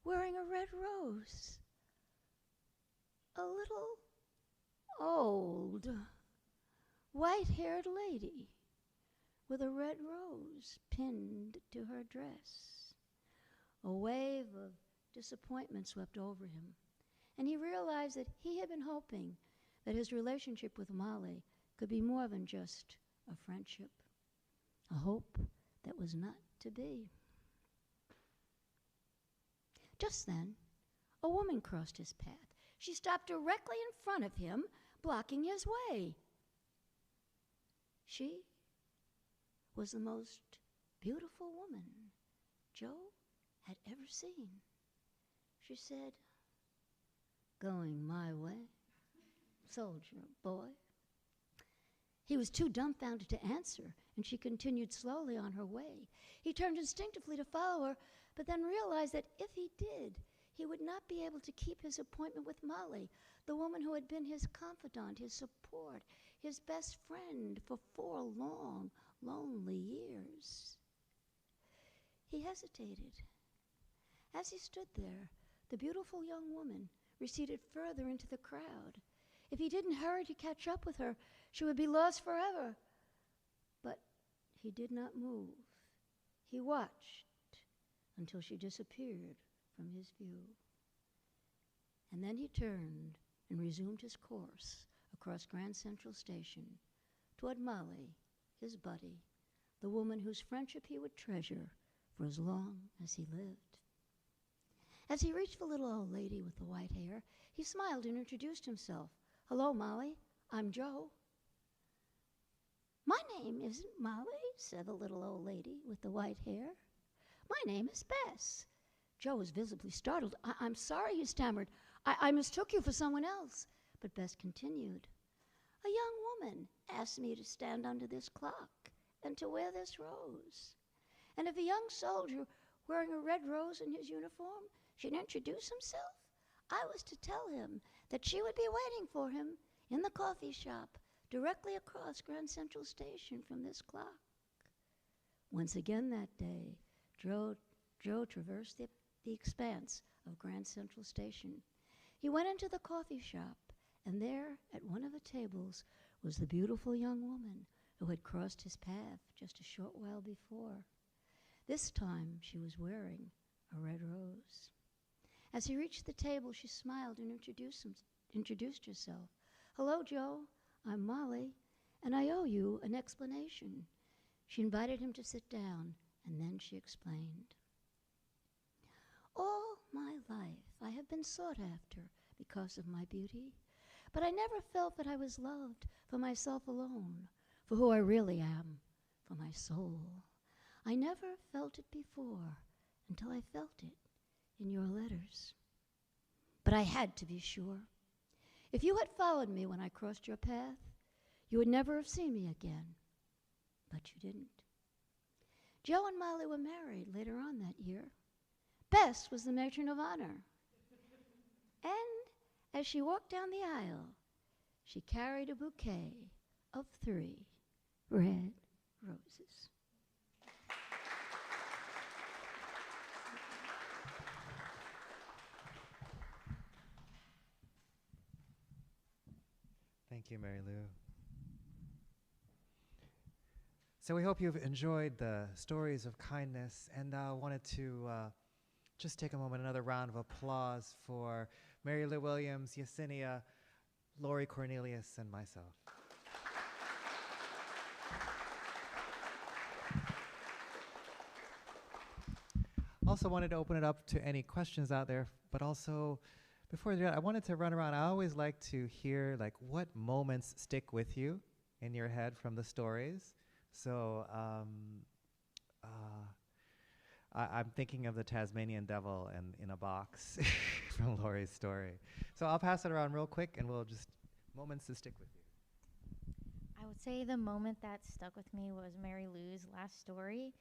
wearing a red rose. A little old, white-haired lady with a red rose pinned to her dress. A wave of disappointment swept over him, and he realized that he had been hoping that his relationship with Molly could be more than just a friendship, a hope that was not to be. Just then, a woman crossed his path. She stopped directly in front of him, blocking his way. She was the most beautiful woman Joe had ever seen. She said, "Going my way, soldier boy." He was too dumbfounded to answer, and she continued slowly on her way. He turned instinctively to follow her, but then realized that if he did, he would not be able to keep his appointment with Molly, the woman who had been his confidant, his support, his best friend for 4 long, lonely years. He hesitated. As he stood there, the beautiful young woman receded further into the crowd. If he didn't hurry to catch up with her, she would be lost forever. But he did not move. He watched until she disappeared from his view. And then he turned and resumed his course across Grand Central Station toward Molly, his buddy, the woman whose friendship he would treasure for as long as he lived. As he reached the little old lady with the white hair, he smiled and introduced himself. "Hello, Molly. I'm Joe." "My name isn't Molly," said the little old lady with the white hair. "My name is Bess." Joe was visibly startled. I'm sorry," he stammered. I mistook you for someone else." But Bess continued. "A young woman asked me to stand under this clock and to wear this rose. And if a young soldier wearing a red rose in his uniform should introduce himself, I was to tell him that she would be waiting for him in the coffee shop directly across Grand Central Station from this clock." Once again that day, Joe traversed the expanse of Grand Central Station. He went into the coffee shop, and there, at one of the tables, was the beautiful young woman who had crossed his path just a short while before. This time, she was wearing a red rose. As he reached the table, she smiled and introduced herself. "Hello, Joe. I'm Molly, and I owe you an explanation." She invited him to sit down, and then she explained. "All my life, I have been sought after because of my beauty, but I never felt that I was loved for myself alone, for who I really am, for my soul. I never felt it before until I felt it in your letters. But I had to be sure. If you had followed me when I crossed your path, you would never have seen me again. But you didn't." Joe and Molly were married later on that year. Bess was the matron of honor. And as she walked down the aisle, she carried a bouquet of 3 red roses. Thank you, Mary Lou. So we hope you've enjoyed the stories of kindness, and I wanted to just take a moment, another round of applause for Mary Lou Williams, Yesenia, Lori Cornelius, and myself. Also wanted to open it up to any questions out there, but also before that, I wanted to run around. I always like to hear what moments stick with you in your head from the stories. So I'm thinking of the Tasmanian devil and in a box from Lori's story. So I'll pass it around real quick, and we'll just moments to stick with you. I would say the moment that stuck with me was Mary Lou's last story.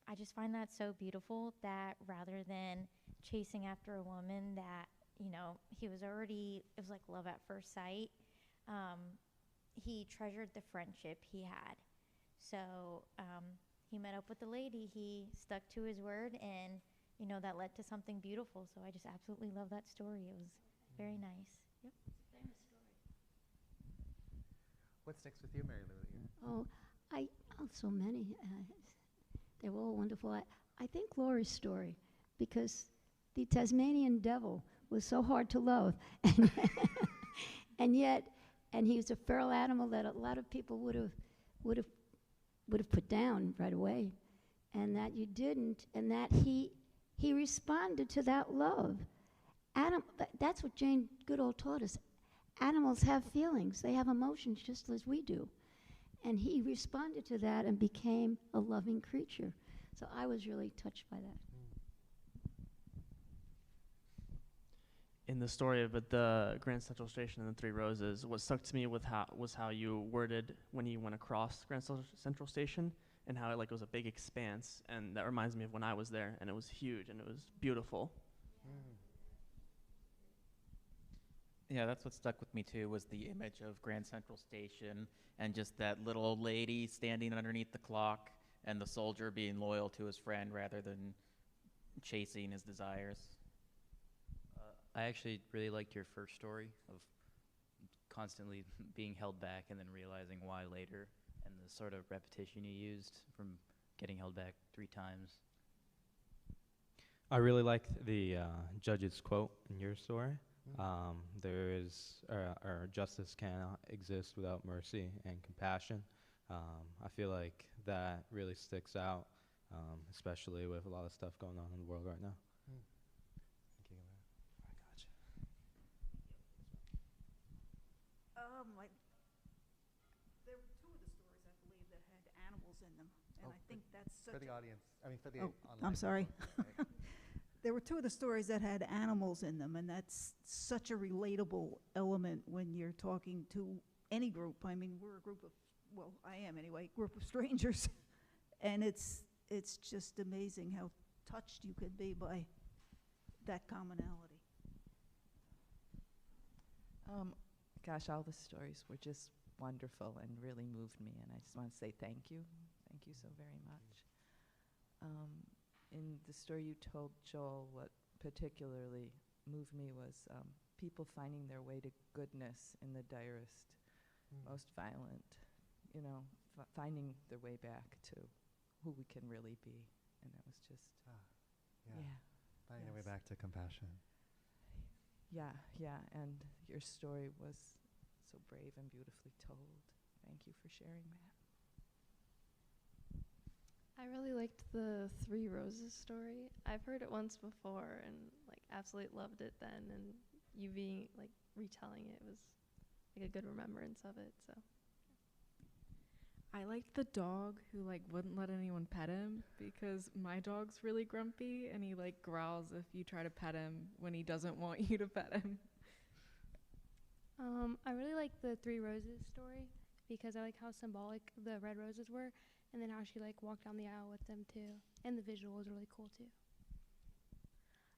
I just find that so beautiful that rather than chasing after a woman that, he was already, it was like love at first sight. He treasured the friendship he had. So he met up with the lady. He stuck to his word, and that led to something beautiful. So I just absolutely love that story. It was very nice. Yep. What sticks with you, Mary Lou? Oh, so many. They were all wonderful. I think Laura's story, because the Tasmanian devil was so hard to love, and yet, he was a feral animal that a lot of people would have put down right away, and that you didn't, and that he responded to that love. That's what Jane Goodall taught us. Animals have feelings. They have emotions just as we do. And he responded to that and became a loving creature. So I was really touched by that. In the story of the Grand Central Station and the Three Roses, what stuck to me was how you worded when you went across Grand Central Station, and how it was a big expanse, and that reminds me of when I was there, and it was huge and it was beautiful. Yeah, that's what stuck with me too, was the image of Grand Central Station and just that little old lady standing underneath the clock, and the soldier being loyal to his friend rather than chasing his desires. I actually really liked your first story of constantly being held back and then realizing why later, and the sort of repetition you used from getting held back 3 times. I really liked the judge's quote in your story. There is, or justice cannot exist without mercy and compassion. I feel like that really sticks out, especially with a lot of stuff going on in the world right now. There were 2 of the stories, I believe, that had animals in them, and I think that's such For the audience, for the online. I'm sorry. There were 2 of the stories that had animals in them, and that's such a relatable element when you're talking to any group. I mean, we're a group of, well, I am anyway, group of strangers, and it's just amazing how touched you could be by that commonality. Gosh, all the stories were just wonderful and really moved me, and I just want to say thank you. Thank you so very much. In the story you told, Joel, what particularly moved me was people finding their way to goodness in the direst, most violent, finding their way back to who we can really be. And that was just, Finding their way back to compassion. Yeah, and your story was so brave and beautifully told. Thank you for sharing that. I really liked the Three Roses story. I've heard it once before and absolutely loved it then, and you being retelling it was a good remembrance of it. So I liked the dog who wouldn't let anyone pet him, because my dog's really grumpy and he growls if you try to pet him when he doesn't want you to pet him. I really like the Three Roses story because I like how symbolic the red roses were, and then how she walked down the aisle with them too, and the visual was really cool too.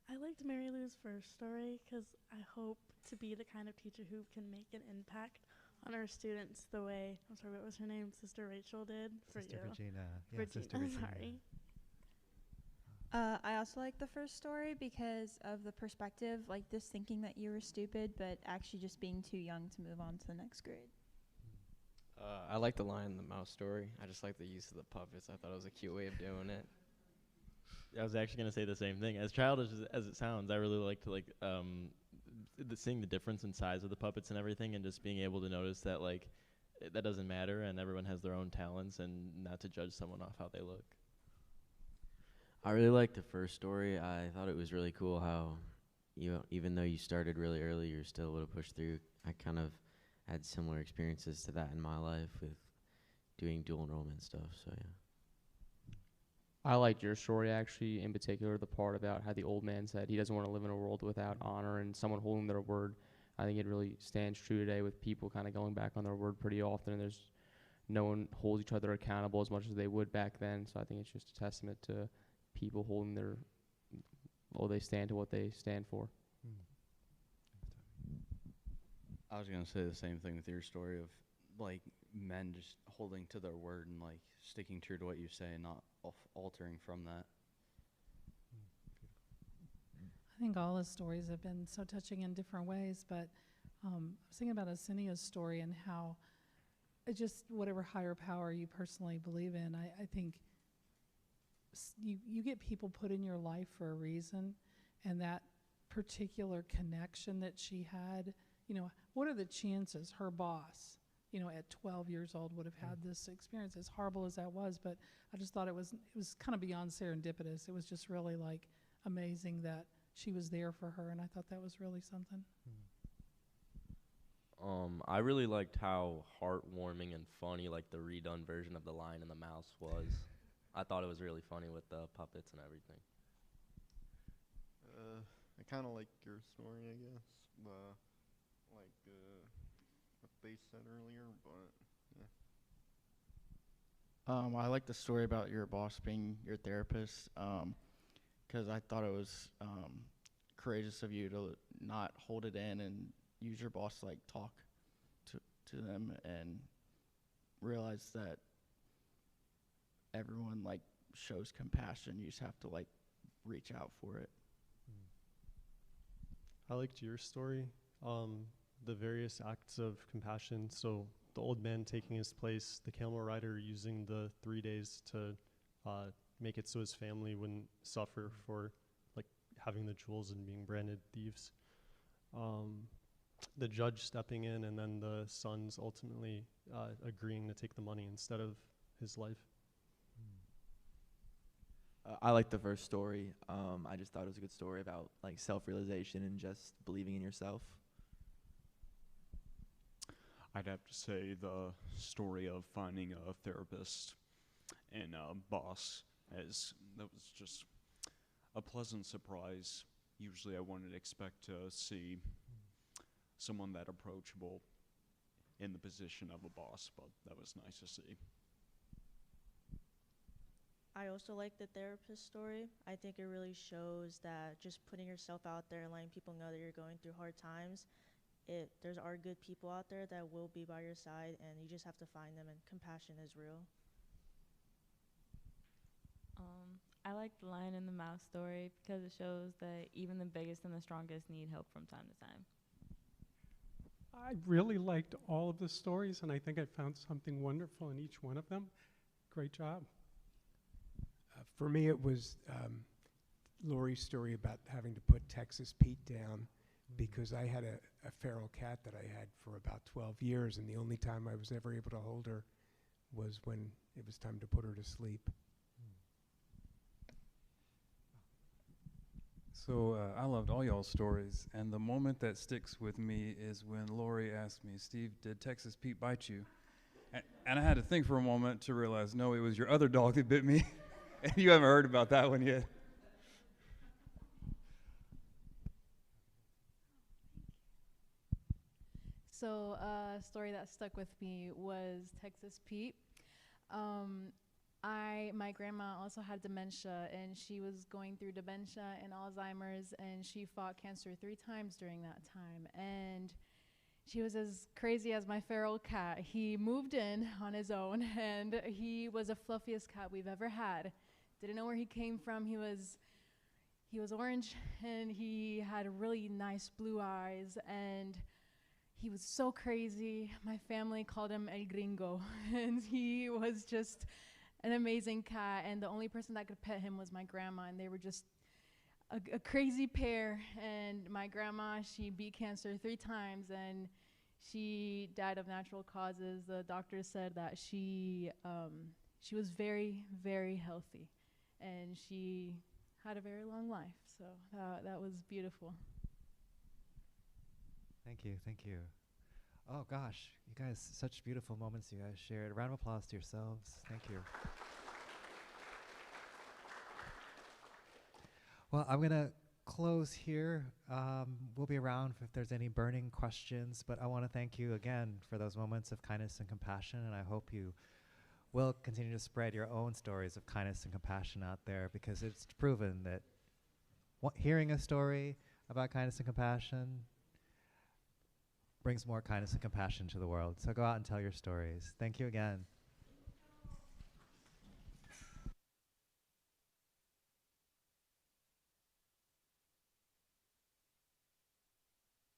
I liked Mary Lou's first story because I hope to be the kind of teacher who can make an impact on our students the way, I'm sorry, what was her name? Sister Rachel did for Sister you. Regina. Yeah, Regina, Sister Regina. sorry. I also like the first story because of the perspective, this thinking that you were stupid, but actually just being too young to move on to the next grade. I like the Lion and the Mouse story. I just like the use of the puppets. I thought it was a cute way of doing it. I was actually going to say the same thing. As childish as it sounds, I really like to seeing the difference in size of the puppets and everything, and just being able to notice that that doesn't matter, and everyone has their own talents, and not to judge someone off how they look. I really liked the first story. I thought it was really cool how even though you started really early, you're still able to push through. I kind of had similar experiences to that in my life with doing dual enrollment stuff, so yeah. I liked your story, actually, in particular, the part about how the old man said he doesn't want to live in a world without honor and someone holding their word. I think it really stands true today with people kind of going back on their word pretty often, and there's no one holds each other accountable as much as they would back then, so I think it's just a testament to people holding they stand to what they stand for. I was going to say the same thing with your story of men just holding to their word and like sticking true to what you say and not altering from that. I think all his stories have been so touching in different ways, but I was thinking about Asinia's story and how it just, whatever higher power you personally believe in, I think you get people put in your life for a reason, and that particular connection that she had, what are the chances her boss, at 12 years old would have had this experience, as horrible as that was, but I just thought it was kind of beyond serendipitous. It was just really like amazing that she was there for her, and I thought that was really something. I really liked how heartwarming and funny like the redone version of The Lion and the Mouse was. I thought it was really funny with the puppets and everything. I kind of like your story, I guess. Like what they said earlier, but yeah. I like the story about your boss being your therapist, because I thought it was courageous of you to not hold it in and use your boss to like talk to them and realize that everyone like shows compassion. You just have to like reach out for it. I liked your story, the various acts of compassion. So the old man taking his place, the camel rider using the 3 days to make it so his family wouldn't suffer for like having the jewels and being branded thieves. The judge stepping in, and then the sons ultimately agreeing to take the money instead of his life. I like the first story. I just thought it was a good story about like self-realization and just believing in yourself. I'd have to say the story of finding a therapist and a boss, as that was just a pleasant surprise. Usually I wouldn't expect to see someone that approachable in the position of a boss, but that was nice to see. I also like the therapist story. I think it really shows that just putting yourself out there and letting people know that you're going through hard times, there's are good people out there that will be by your side, and you just have to find them, and compassion is real. I like the Lion and the Mouse story because it shows that even the biggest and the strongest need help from time to time. I really liked all of the stories, and I think I found something wonderful in each one of them. Great job. For me, it was Lori's story about having to put Texas Pete down, because I had a feral cat that I had for about 12 years, and the only time I was ever able to hold her was when it was time to put her to sleep. So I loved all y'all's stories, and the moment that sticks with me is when Lori asked me, "Steve, did Texas Pete bite you?" And I had to think for a moment to realize, no, it was your other dog that bit me. And you haven't heard about that one yet. So a story that stuck with me was Texas Pete. My grandma also had dementia, and she was going through dementia and Alzheimer's, and she fought cancer 3 times during that time. And she was as crazy as my feral cat. He moved in on his own, and he was the fluffiest cat we've ever had. Didn't know where he came from. He was orange, and he had really nice blue eyes, and he was so crazy. My family called him El Gringo, and he was just an amazing cat, and the only person that could pet him was my grandma, and they were just a crazy pair. And my grandma, she beat cancer 3 times, and she died of natural causes. The doctor said that she was very, very healthy, and she had a very long life. So that was beautiful. Thank you, thank you. Oh gosh, you guys, such beautiful moments you guys shared. A round of applause to yourselves. Thank you. Well, I'm gonna close here. We'll be around if there's any burning questions, but I want to thank you again for those moments of kindness and compassion, and I hope you will continue to spread your own stories of kindness and compassion out there, because it's proven that hearing a story about kindness and compassion brings more kindness and compassion to the world. So go out and tell your stories. Thank you again.